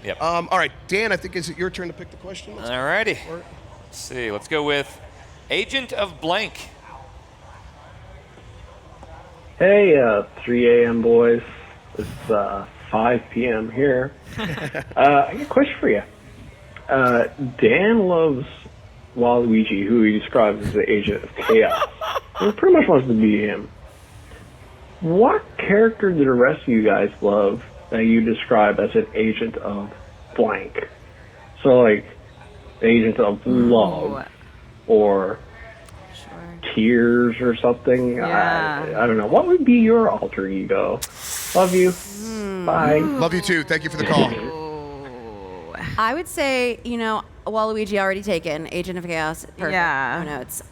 Yep. All right, Dan. I think is it your turn to pick the question? Alrighty. Let's see. Let's go with Agent of Blank. Hey, 3 a.m. boys. It's 5 p.m. here. I got a question for you. Dan loves Waluigi, who he describes as the agent of chaos. He pretty much wants to be him. What character do the rest of you guys love that you describe as an agent of blank? So, like, agent of love or tears or something. Yeah. I don't know. What would be your alter ego? Love you. Bye. Love you too. Thank you for the call. I would say, Waluigi already taken, Agent of Chaos. Perfect. Yeah. No notes.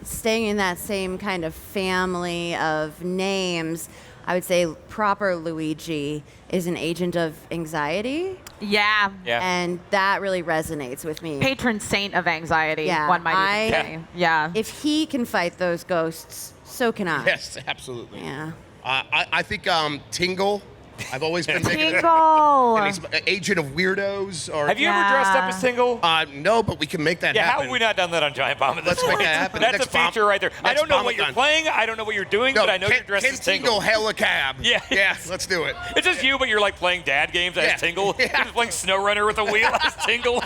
Staying in that same kind of family of names, I would say proper Luigi is an agent of anxiety. Yeah. Yeah. And that really resonates with me. Patron saint of anxiety, Yeah, one might even say. Yeah. If he can fight those ghosts, so can I. Yes, absolutely. Yeah. I think Tingle. I've always been thinking. Tingle. And he's an agent of weirdos. Or Have you ever dressed up as Tingle? No, but we can make that Yeah, happen. how have we not done that on Giant Bomb? Let's make that happen. That's Next a feature right there. I next don't know what you're Bomb-a-thon. playing. I don't know what you're doing, No, but I know you're dressed Ken as Tingle. Tingle, hail a cab. Yeah. Yeah, let's do it. It's just you, but you're like playing dad games as Yeah. Tingle. Yeah. You're just playing Snow Runner with a wheel as Tingle.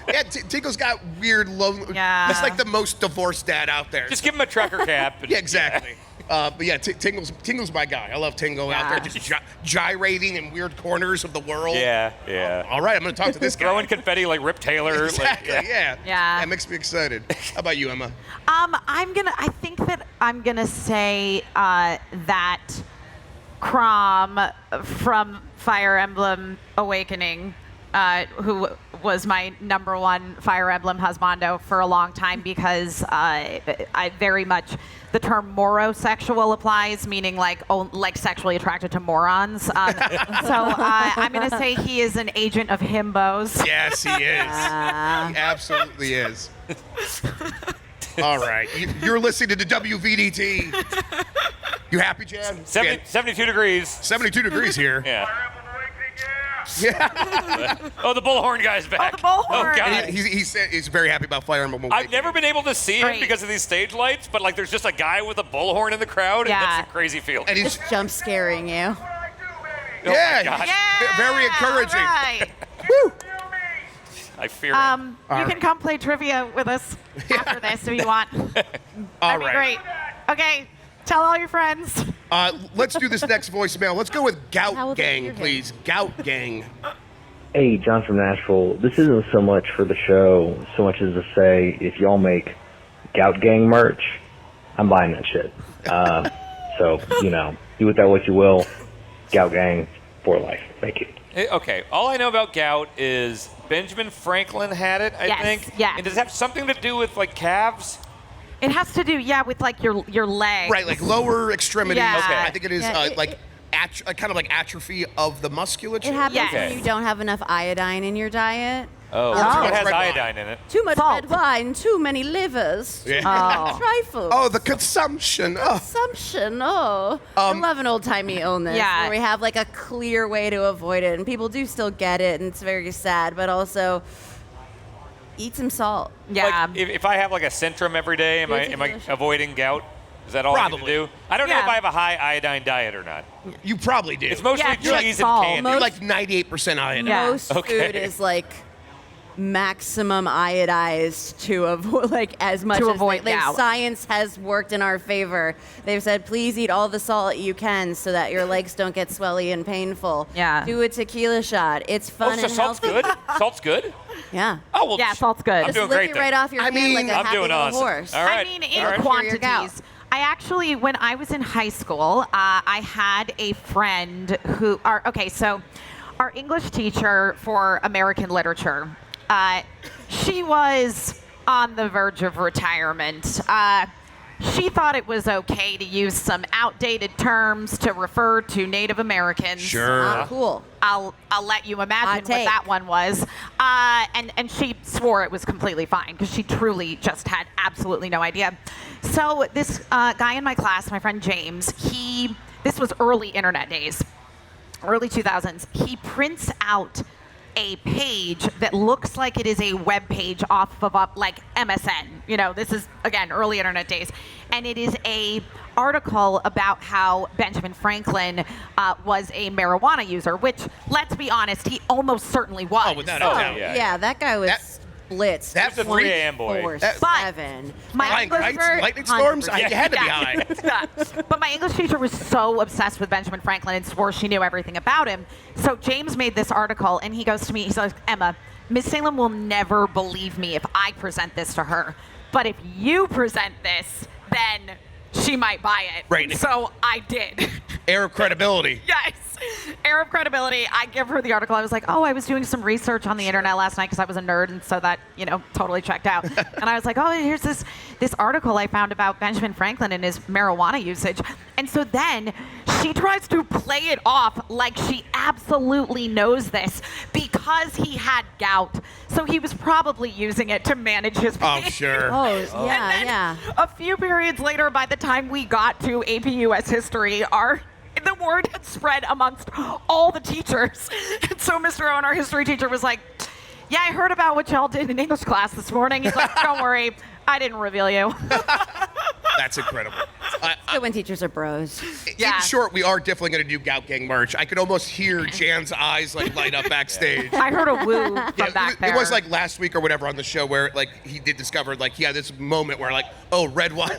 Yeah, Tingle's got weird low. Yeah. That's like the most divorced dad out there. Just give him a trucker cap. And, Yeah, exactly. But yeah, Tingle's my guy. I love Tingle out there, just gyrating in weird corners of the world. Yeah. All right, I'm going to talk to this guy. Throwing confetti like Rip Taylor. Exactly. Like, Yeah. Yeah. That makes me excited. How about you, Emma? I think that I'm gonna say that Crom from Fire Emblem Awakening, who was my number one Fire Emblem husbando for a long time, because I very much, the term morosexual applies, meaning like sexually attracted to morons. So I'm gonna say he is an agent of himbos. Yes, he is. He absolutely is. All right. You're listening to the WVDT. You happy, Jan? 72 degrees. 72 degrees here. Yeah. Yeah. Oh, the bullhorn guy's back. Oh, the bullhorn. Oh, God. He said he's very happy about Fire Emblem I've never been able to see him Great. because of these stage lights, but like there's just a guy with a bullhorn in the crowd, Yeah. and that's a crazy feel. And he's Jump scaring you. yeah, gosh. he's very encouraging. All right. Woo. I fear him. You can come play trivia with us after this if you want. All That'd be right. great. Okay, tell all your friends. Let's do this next voicemail. Let's go with How will Gout they Gang, hear him? please. Gout Gang. Hey, John from Nashville. This isn't so much for the show, so much as to say if y'all make Gout Gang merch, I'm buying that shit. So, do with that what you will. Gout Gang for life. Thank you. Okay, all I know about gout is Benjamin Franklin had it, I Yes, think. yeah. And does it have something to do with like calves? It has to do, with like your legs. Right, like lower extremities. Yeah. Okay. I think it is Yeah, kind of like atrophy of the musculature. It happens Yes. when you don't have enough iodine in your diet. Oh, Or so too it much has red wine. iodine in it. Too much Salt. red wine, too many livers, Yeah. Oh. trifles. Oh, the consumption. Oh. Consumption. I love an old-timey illness Yeah. where we have like a clear way to avoid it, and people do still get it, and it's very sad. But also, eat some salt. Yeah. Like, if I have like a Centrum every day, am I delicious. avoiding gout? Is that all I need to Probably. do? I don't know Yeah. if I have a high iodine diet or not. You probably do. It's mostly Yeah, you're like cheese salt. and candy. You're like 98% iodine. Yeah. Most Okay. food is like maximum iodized to avoid, like as much To as avoid gout. science has worked in our favor. They've said, please eat all the salt you can so that your legs don't get swelly and painful. Yeah. Do a tequila shot. It's Oh, fun so and salt's healthy. good? Salt's good? Yeah. Oh, well, Yeah, salt's good. I'm Just doing lick great it then. right off your I hand mean, like a I'm happy doing little awesome. horse. All right. I mean, in All right. Cure your gout. quantities. I actually, when I was in high school, I had a friend who, so our English teacher for American literature, she was on the verge of retirement. She thought it was okay to use some outdated terms to refer to Native Americans. Sure. Ah, cool. I'll let you imagine Hot what take. that one was. And she swore it was completely fine because she truly just had absolutely no idea. So this guy in my class, my friend James, this was early internet days, early 2000s. He prints out a page that looks like it is a web page off of like MSN. This is, again, early internet days. And it is a article about how Benjamin Franklin was a marijuana user, which, let's be honest, he almost certainly was. Oh, without a doubt. Yeah, that guy was blitzed. That's a 3 a.m. boy. 24/7. My Flying English kites, teacher- lightning storms? You had to be Yeah. high. Yeah. But my English teacher was so obsessed with Benjamin Franklin and swore she knew everything about him. So James made this article, and he goes to me, he's like, Emma, Miss Salem will never believe me if I present this to her. But if you present this, then she might buy it. Right. So I did. Air of credibility. Yes. Air of credibility. I give her the article. I was like, I was doing some research on the internet last night because I was a nerd, and so that, totally checked out. And I was like, here's this article I found about Benjamin Franklin and his marijuana usage. And so then she tries to play it off like she absolutely knows this because he had gout. So he was probably using it to manage his pain. Oh, sure. Oh, And yeah, then yeah. a few periods later, by the time we got to AP US history, the word had spread amongst all the teachers. And so Mr. Owen, our history teacher, was like, yeah, I heard about what y'all did in English class this morning. He's like, don't worry, I didn't reveal you. That's incredible. Good when teachers are bros. Yeah. In short, we are definitely going to do Gout Gang merch. I could almost hear Jan's eyes light up backstage. I heard a woo from back there. It was like last week or whatever on the show where he did discover this moment where red wine.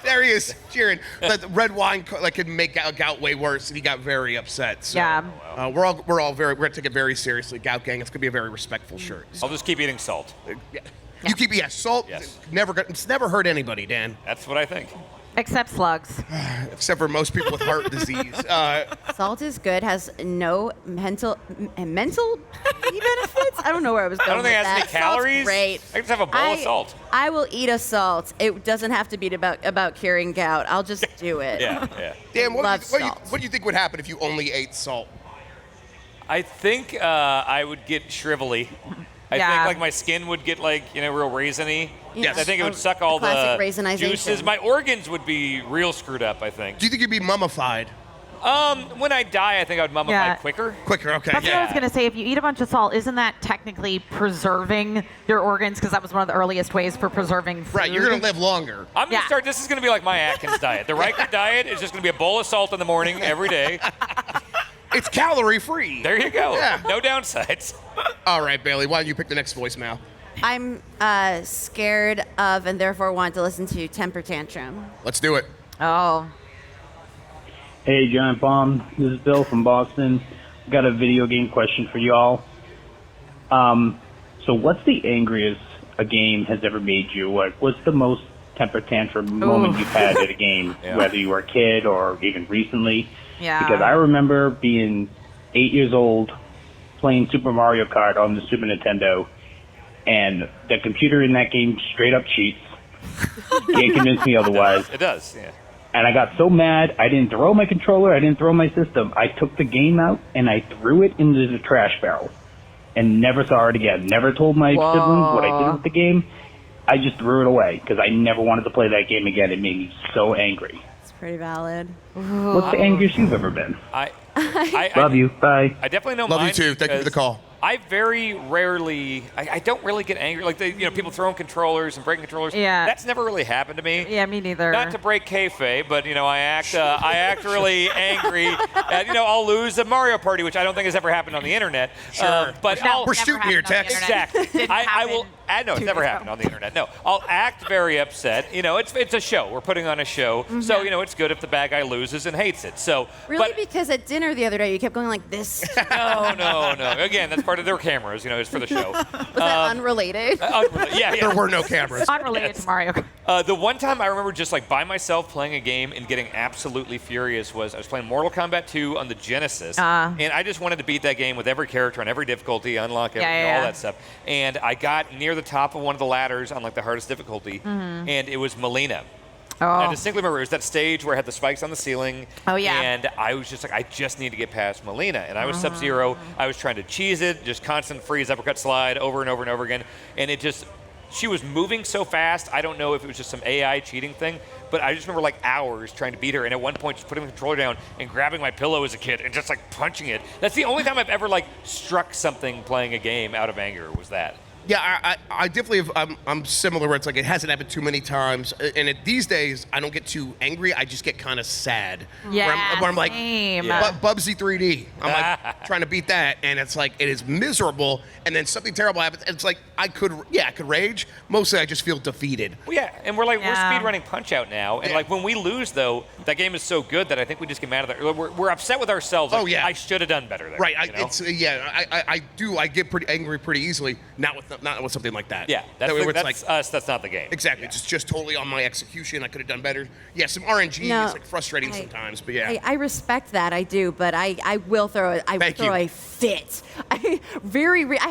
There he is cheering. That red wine could make gout way worse, and he got very upset. So, Yeah. we're gonna take it very seriously. Gout Gang. It's gonna be a very respectful shirt. I'll just keep eating salt. Yeah. You keep salt. Yes. It's never hurt anybody, Dan. That's what I think. Except slugs. Except for most people with heart disease. Salt is good, has no mental benefits. I don't know where I was going. I don't think it with has any that. Salt's calories. great. I just have a bowl of salt. I will eat a salt. It doesn't have to be about curing gout. I'll just do it. Yeah. Dan, Love what do you think would happen if you only ate salt? I think I would get shrivelly. I think like my skin would get like, real raisiny. Yes. I think it would suck all the classic raisinization. juices. My organs would be real screwed up, I think. Do you think you'd be mummified? When I die, I think I would mummify quicker. Quicker, okay. That's what I was going to say. If you eat a bunch of salt, isn't that technically preserving your organs? Because that was one of the earliest ways for preserving food. Right, you're going to live longer. I'm going to start, this is going to be like my Atkins diet. The Riker diet is just going to be a bowl of salt in the morning every day. It's calorie free. There you go. Yeah. No downsides. All right, Bailey, why don't you pick the next voicemail? I'm scared of and therefore want to listen to Temper Tantrum. Let's do it. Oh. Hey, Giant Bomb. This is Bill from Boston. Got a video game question for y'all. So what's the angriest a game has ever made you? What's the most temper tantrum moment you've had at a game, whether you were a kid or even recently? Yeah. Because I remember being 8 years old, playing Super Mario Kart on the Super Nintendo, and the computer in that game straight up cheats. Can't convince me otherwise. It does, yeah. And I got so mad, I didn't throw my controller, I didn't throw my system. I took the game out and I threw it into the trash barrel and never saw it again. Never told my siblings what I did with the game. I just threw it away because I never wanted to play that game again. It made me so angry. It's pretty valid. What's the angriest you've ever been? I Love you. Bye. I definitely know Love mine you too. Thank you for the call. I very rarely, I don't really get angry. Like, people throwing controllers and breaking controllers. Yeah. That's never really happened to me. Yeah, me neither. Not to break kayfabe, but, I act really angry. I'll lose a Mario Party, which I don't think has ever happened on the internet. Sure. But We're shooting here, Tex. Exactly. I will. No, it's never happened on the internet. No, I'll act very upset. It's a show. We're putting on a show, so it's good if the bad guy loses and hates it. So really, because at dinner the other day you kept going like this. No. Again, that's part of their cameras. It's for the show. Was that unrelated? Yeah. There were no cameras. Unrelated to Mario. The one time I remember just like by myself playing a game and getting absolutely furious was I was playing Mortal Kombat 2 on the Genesis, and I just wanted to beat that game with every character on every difficulty, unlock everything, all that stuff. And I got near the top of one of the ladders on like the hardest difficulty, and it was Melina. I distinctly remember it was that stage where I had the spikes on the ceiling. Oh, yeah. And I was just like, I just need to get past Melina. And I was Sub-Zero. I was trying to cheese it, just constant freeze, uppercut, slide, over and over and over again. And she was moving so fast, I don't know if it was just some AI cheating thing, but I just remember like hours trying to beat her, and at one point just putting the controller down and grabbing my pillow as a kid and just like punching it. That's the only time I've ever like struck something playing a game out of anger was that. Yeah, I definitely have, I'm similar where it's like it hasn't happened too many times. And these days, I don't get too angry. I just get kind of sad. Yeah, where I'm like, same. Bubsy 3D. I'm like trying to beat that. And it's like, it is miserable. And then something terrible happens. And it's like, I could rage. Mostly I just feel defeated. Well, yeah, and we're speedrunning Punch-Out now. And like when we lose, though, that game is so good that I think we just get mad at that. We're upset with ourselves. Like, I should have done better there. Right, I get pretty angry pretty easily. Not with something like that. Yeah, that's us. That's not the game. Exactly. It's just totally on my execution. I could have done better. Yeah, some RNG is like frustrating sometimes, but yeah. I respect that. I do, but I will throw a fit. I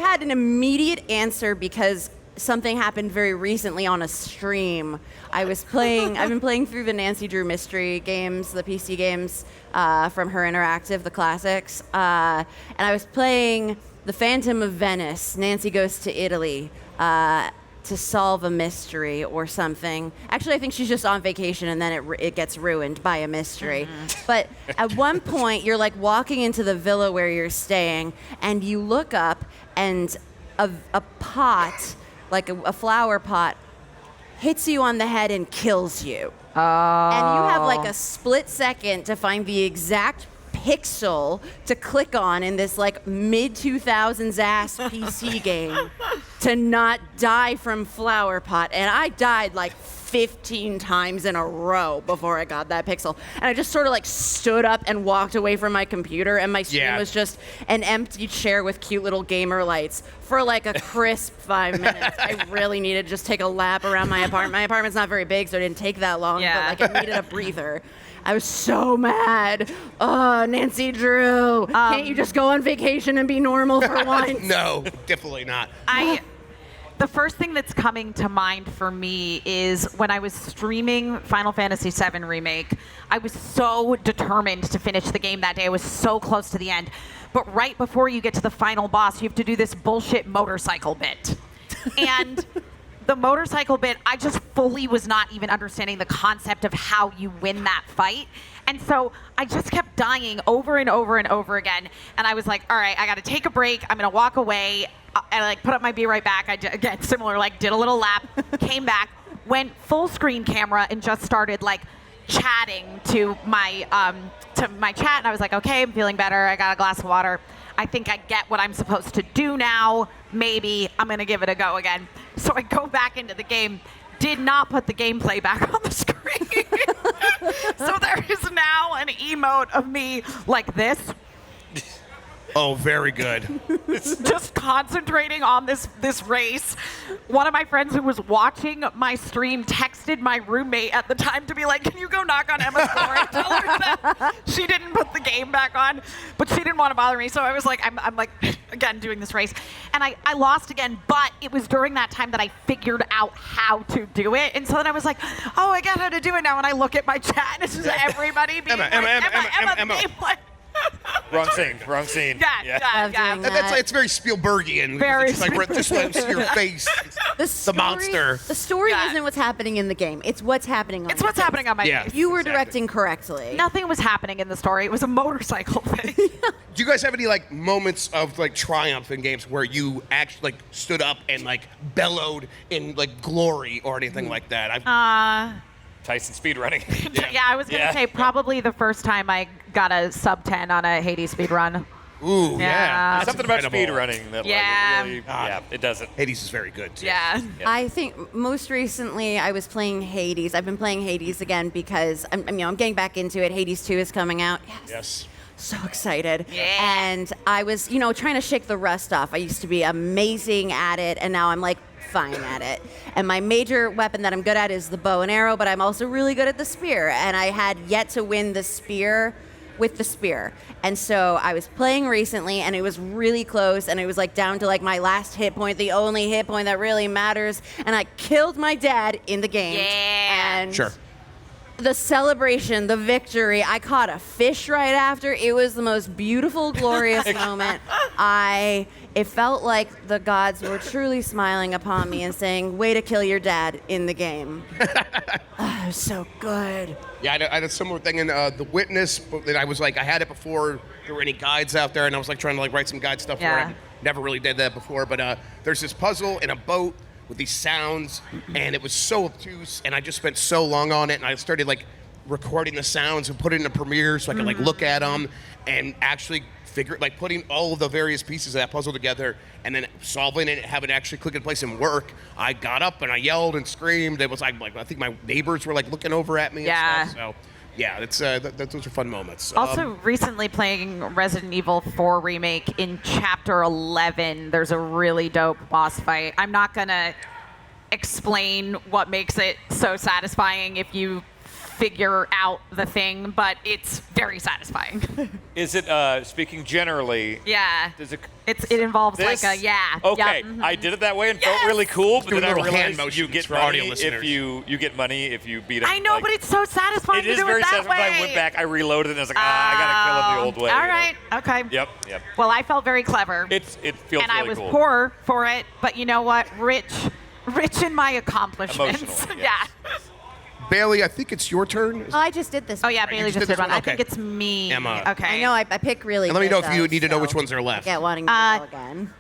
had an immediate answer because something happened very recently on a stream. I've been playing through the Nancy Drew mystery games, the PC games from Her Interactive, the classics, and I was playing The Phantom of Venice. Nancy goes to Italy to solve a mystery or something. Actually, I think she's just on vacation and then it gets ruined by a mystery. But at one point, you're like walking into the villa where you're staying and you look up and a pot, like a flower pot, hits you on the head and kills you. And you have like a split second to find the exact pixel to click on in this like mid-2000s ass PC game to not die from flower pot. And I died like 15 times in a row before I got that pixel. And I just sort of like stood up and walked away from my computer, and my screen was just an empty chair with cute little gamer lights for like a crisp 5 minutes. I really needed to just take a lap around my apartment. My apartment's not very big, so it didn't take that long, but like it needed a breather. I was so mad. Oh, Nancy Drew, can't you just go on vacation and be normal for once? No, definitely not. The first thing that's coming to mind for me is when I was streaming Final Fantasy VII Remake, I was so determined to finish the game that day. I was so close to the end. But right before you get to the final boss, you have to do this bullshit motorcycle bit. And the motorcycle bit, I just fully was not even understanding the concept of how you win that fight. And so I just kept dying over and over and over again. And I was like, all right, I got to take a break. I'm going to walk away. And like put up my Be Right Back. Again, similar, like did a little lap, came back, went full screen camera and just started like chatting to my chat. And I was like, okay, I'm feeling better. I got a glass of water. I think I get what I'm supposed to do now. Maybe I'm going to give it a go again. So I go back into the game, did not put the gameplay back on the screen. So there is now an emote of me like this. Oh, very good. Just concentrating on this race. One of my friends who was watching my stream texted my roommate at the time to be like, can you go knock on Emma's door and tell her that she didn't put the game back on? But she didn't want to bother me. So I was like, I'm like, again, doing this race. And I lost again, but it was during that time that I figured out how to do it. And so then I was like, oh, I got how to do it now. And I look at my chat and it's just everybody being Emma. Wrong scene. Yeah. It's very Spielbergian. Very it's like just let him see your face. The monster. The story isn't what's happening in the game. It's what's happening on It's what's happening on my face. You were directing correctly. Nothing was happening in the story. It was a motorcycle thing. Do you guys have any like moments of like triumph in games where you actually like stood up and like bellowed in like glory or anything like that? Tyson speedrunning. Yeah, I was going to say probably the first time I got a sub 10 on a Hades speedrun. Ooh, yeah. There's something about speedrunning that Yeah. like, it really, it doesn't. Hades is very good, too. Yeah. I think most recently I was playing Hades. I've been playing Hades again because I'm getting back into it. Hades 2 is coming out. Yes. So excited. Yeah. And I was, trying to shake the rust off. I used to be amazing at it, and now I'm like fine at it. And my major weapon that I'm good at is the bow and arrow, but I'm also really good at the spear. And I had yet to win the spear with the spear. And so I was playing recently, and it was really close, and it was like down to like my last hit point, the only hit point that really matters. And I killed my dad in the game. Yeah. And Sure. the celebration, the victory, I caught a fish right after. It was the most beautiful, glorious moment. It felt like the gods were truly smiling upon me and saying, way to kill your dad in the game. It was so good. Yeah, I had a similar thing in The Witness, but I was like, I had it before there were any guides out there, and I was like trying to like write some guide stuff for it. Never really did that before, but there's this puzzle in a boat with these sounds, and it was so obtuse, and I just spent so long on it, and I started like recording the sounds and put it in a Premiere so I could like look at them and actually putting all of the various pieces of that puzzle together and then solving it and having it actually click in place and work. I got up and I yelled and screamed. It was like I think my neighbors were like looking over at me and stuff. So yeah, those are fun moments. Also, recently playing Resident Evil 4 Remake in Chapter 11, there's a really dope boss fight. I'm not going to explain what makes it so satisfying if you figure out the thing, but it's very satisfying. Is it, speaking generally? Yeah. Does it involves this? like a, Okay, I did it that way and felt really cool, but then I hand realized you get for money audio listeners. if you get money if you beat him. I know, but it's so satisfying It to is do very it that satisfying. way. I went back, I reloaded, and I was like, I gotta kill him the old way. All right, okay. Yep. Well, I felt very clever. It feels and really I was cool. poor for it, but you know what? Rich in my accomplishments. Emotionally, yeah. Bailey, I think it's your turn. Oh, I just did this. Oh yeah, Bailey just did one. Okay. I think it's me. Emma. Okay. I know, I pick really And let me know good, if you though, need to know so which ones are left. I get wanting to go again.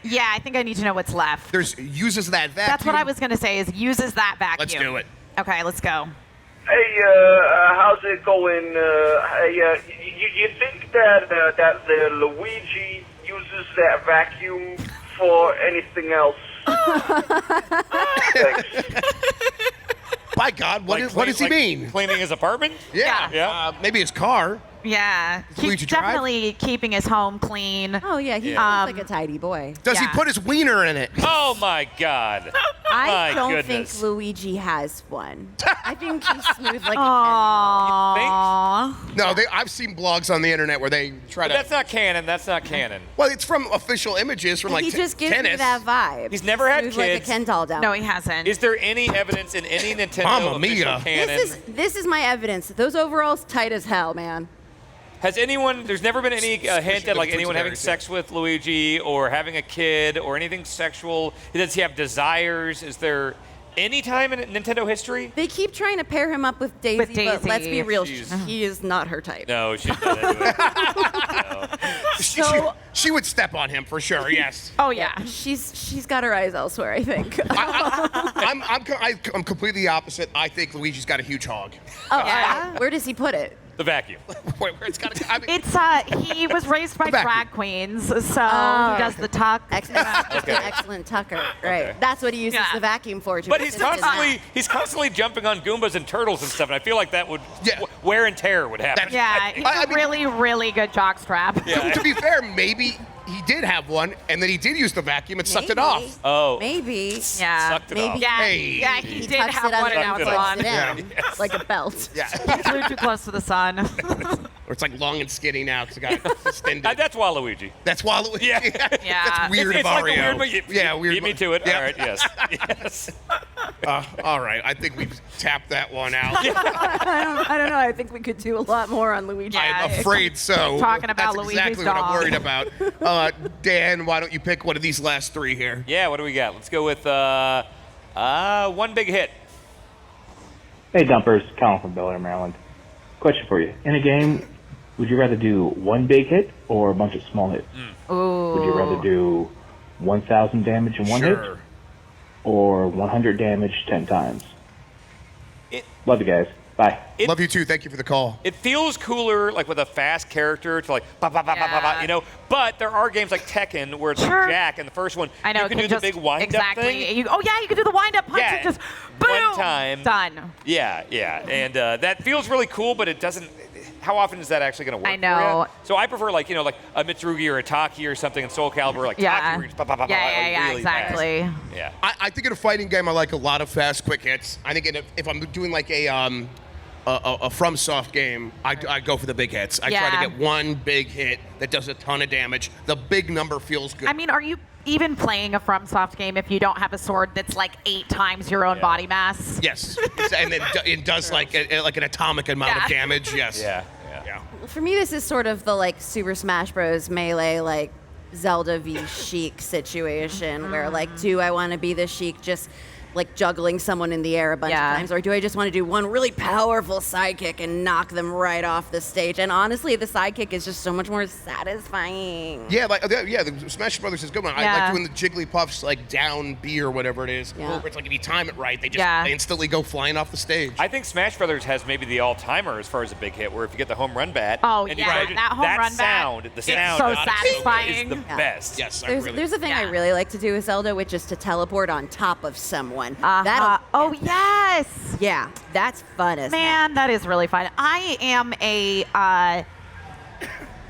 Yeah, I think I need to know what's left. There's uses that vacuum. That's what I was gonna say. Is uses that vacuum. Let's do it. Okay, let's go. Hey, how's it going? You think that the Luigi uses that vacuum for anything else? Thanks. By God, what does he mean? Cleaning his apartment? Yeah. Maybe his car. Yeah, Does he's Luigi drive? definitely keeping his home clean. Oh yeah, he looks like a tidy boy. Does he put his wiener in it? Oh my God. I My don't goodness. think Luigi has one. I think he's smooth like a Aww. No, I've seen blogs on the internet where they try But to. that's not canon. That's not canon. Well, it's from official images from like He just gives tennis. me that vibe. He's never had Smooth like a kids. Ken doll down. No, he hasn't. Is there any evidence in any Nintendo Mamma official mia. canon? This is my evidence. Those overalls tight as hell, man. Has anyone? There's never been any hint at like the anyone having Twitch sex with Luigi or having a kid or anything sexual. Does he have desires? Is there any time in Nintendo history? They keep trying to pair him up with Daisy, but let's be real, he is not her type. No, she's not into it. She would step on him for sure. Yes. Oh yeah. She's got her eyes elsewhere, I think. I'm completely opposite. I think Luigi's got a huge hog. Oh, yeah? Where does he put it? The vacuum. Where it's got to. I mean, It's he was raised by Vacuum. drag queens, so he Oh. does the tuck. Excellent tucker. Right. That's what he uses the vacuum for. But he's constantly jumping on Goombas and turtles and stuff, and I feel like that would wear and tear would happen. Yeah, he's a really, really good jockstrap. to be fair, maybe he did have one, and then he did use the vacuum and sucked it off. Oh. Maybe. Yeah. Sucked it Maybe. off. Yeah, Hey. yeah, he did tucks have it one under and now and it's puts on. it Yeah. in, like a belt. Yeah. He flew too close to the sun. Or it's like long and skinny now because it got extended. That's Waluigi. That's Waluigi. Yeah. That's weird It's of like a Mario. weird, but weird. Beat me to it. Yeah. All right. Yes. Yes. All right. I think we've tapped that one out. I don't know. I think we could do a lot more on Luigi. I'm afraid so. Talking about That's Luigi's exactly what dog. I'm worried about. Dan, why don't you pick one of these last three here? Yeah. What do we got? Let's go with one big hit. Hey, Dumpers. Colin from Bel Air, Maryland. Question for you. In a game, would you rather do one big hit or a bunch of small hits? Ooh. Would you rather do 1,000 damage in one hit or 100 damage 10 times? Love you guys. Bye. Love you too. Thank you for the call. It feels cooler, like with a fast character, to like ba ba ba ba ba ba, you know. But there are games like Tekken where it's like Jack, and the first one I know, you can do the big wind up thing. You can do the wind up punch and just boom. One time. Done. Yeah, and that feels really cool, but it doesn't. How often is that actually going to work? I know. For you? So I prefer like like a Mitsurugi or a Taki or something in Soul Calibur, like Yeah. Taki, where you just ba ba ba ba, Yeah, really exactly. fast. Yeah. I think in a fighting game, I like a lot of fast, quick hits. I think if I'm doing like a FromSoft game, I go for the big hits. I try to get one big hit that does a ton of damage. The big number feels good. I mean, are you even playing a FromSoft game if you don't have a sword that's like 8 times your own body mass? Yes, and it does like an atomic amount of damage. Yes. Yeah. For me, this is sort of the like Super Smash Bros. Melee, like Zelda v Sheik situation, where like, do I want to be the Sheik just like juggling someone in the air a bunch of times, or do I just want to do one really powerful sidekick and knock them right off the stage? And honestly, the sidekick is just so much more satisfying. Yeah, the Smash Brothers is a good one. I like doing the Jigglypuffs like down B or whatever it is. Yeah. Where it's like if you time it right, they just instantly go flying off the stage. I think Smash Brothers has maybe the all-timer as far as a big hit, where if you get the home run bat, and you try to, that home run sound, bat, the sound, so is satisfying. the best. Yes, There's a thing I really like to do with Zelda, which is to teleport on top of someone. Oh yes. Yeah, that's fun as Man, that is really fun. I am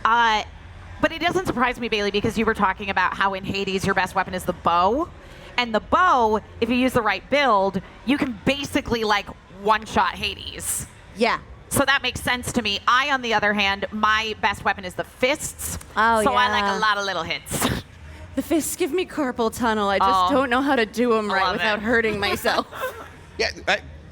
but it doesn't surprise me, Bailey, because you were talking about how in Hades your best weapon is the bow. And the bow, if you use the right build, you can basically like one-shot Hades. Yeah. So that makes sense to me. I, on the other hand, my best weapon is the fists. Oh, so I yeah. like a lot of little hits. The fists give me carpal tunnel. I just don't know how to do them right without hurting myself. Yeah,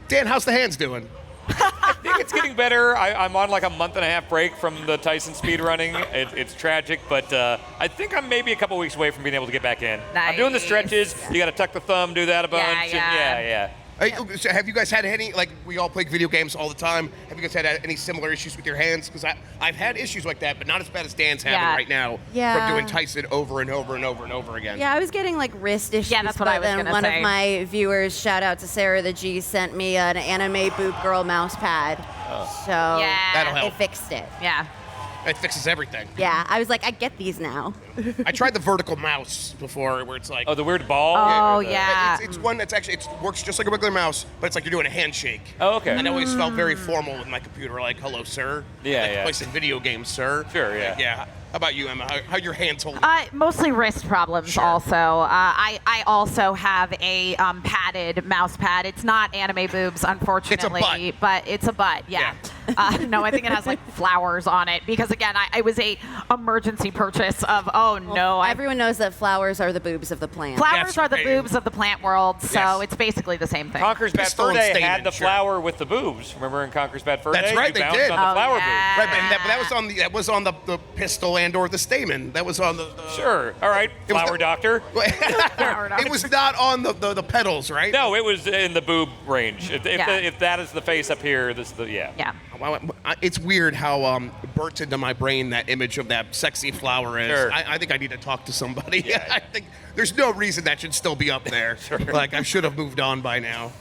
Dan, how's the hands doing? I think it's getting better. I'm on like a month-and-a-half break from the Tyson speed running. It's tragic, but I think I'm maybe a couple weeks away from being able to get back in. I'm doing the stretches. You got to tuck the thumb, do that a bunch. Yeah. So have you guys had any, like, we all play video games all the time. Have you guys had any similar issues with your hands? Because I've had issues like that, but not as bad as Dan's having right now from doing Tyson over and over and over and over again. Yeah, I was getting like wrist issues. Yeah, that's what I was then gonna one say. of my viewers, shout out to Sarah the G, sent me an anime boob girl mouse pad. So That'll it help. fixed it. Yeah. It fixes everything. Yeah, I was like, I get these now. I tried the vertical mouse before, where it's like. Oh, the weird ball. Oh yeah. It's one that's actually it works just like a regular mouse, but it's like you're doing a handshake. Oh, okay. And I always felt very formal with my computer, like, "Hello, sir." Yeah, like, yeah. Playing video games, sir. Sure, yeah. Like, yeah. How about you, Emma? How your hands holding? Mostly wrist problems. Sure. Also, I also have a padded mouse pad. It's not anime boobs, unfortunately, but it's a butt. Yeah. No, I think it has like flowers on it because again, it was a emergency purchase of Everyone knows that flowers are the boobs of the plant. Flowers are the boobs of the plant world, so Yes. it's basically the same thing. Conker's Bad Pistol Fur and Day stamen, had the sure. flower with the boobs. Remember in Conker's Bad Fur Day? That's right, You they bounced did. on the flower yeah. Right, but that was on the pistol and or the stamen. That was on the. boobs. Sure. All right. It was Flower the- doctor. It was not on the pedals, right? No, it was in the boob range. If that is the face up here, this is the Yeah. Well, it's weird how burnt into my brain that image of that sexy flower is. Sure. I think I need to talk to somebody. Yeah. I think there's no reason that should still be up there. Sure. Like, I should have moved on by now.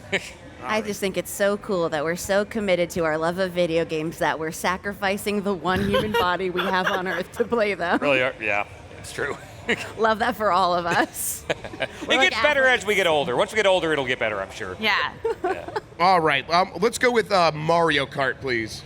I just think it's so cool that we're so committed to our love of video games that we're sacrificing the one human body we have on Earth to play them. really are. Yeah, it's true. Love that for all of us. It gets better as we get older. Once we get older, it'll get better, I'm sure. Yeah. All right, let's go with Mario Kart, please.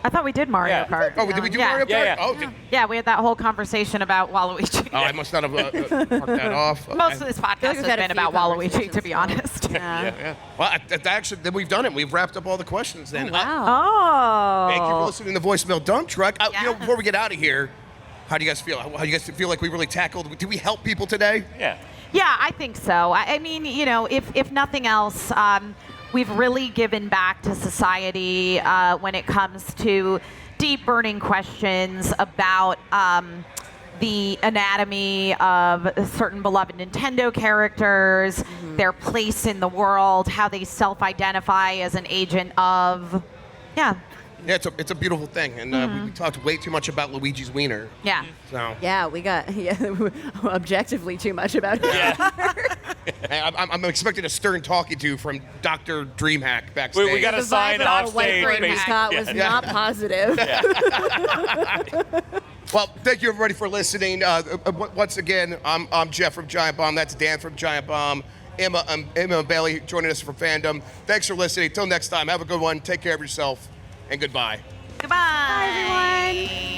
I thought we did Mario Yeah. Kart. Oh, did we do Yeah. Mario Kart? Yeah, yeah. Oh, Yeah, we had that whole conversation about Waluigi. I must not have marked that off. Most of this podcast we've has had a been few about Waluigi, conversations. to be honest. Yeah. Well, actually, then we've done it. We've wrapped up all the questions then. Wow. Oh. Thank you for listening to the Voicemail Dump Truck. Yes. Before we get out of here, how do you guys feel? How do you guys feel like we really tackled? Did we help people today? Yeah. Yeah, I think so. I mean, if nothing else, we've really given back to society when it comes to deep burning questions about the anatomy of certain beloved Nintendo characters, their place in the world, how they self-identify as an agent of, Yeah, it's a beautiful thing, and we talked way too much about Luigi's wiener. yeah. So Yeah, we got objectively too much about it. Yeah. hey, I'm expecting a stern talking to from Dr. Dreamhack backstage. We got a The sign vibe off that White stage. Brain based- Scott was Yeah. not positive. Well, thank you everybody for listening. Once again, I'm Jeff from Giant Bomb. That's Dan from Giant Bomb. Emma and Bailey joining us from Fandom. Thanks for listening. Till next time, have a good one. Take care of yourself, and goodbye. Goodbye. Bye, everyone.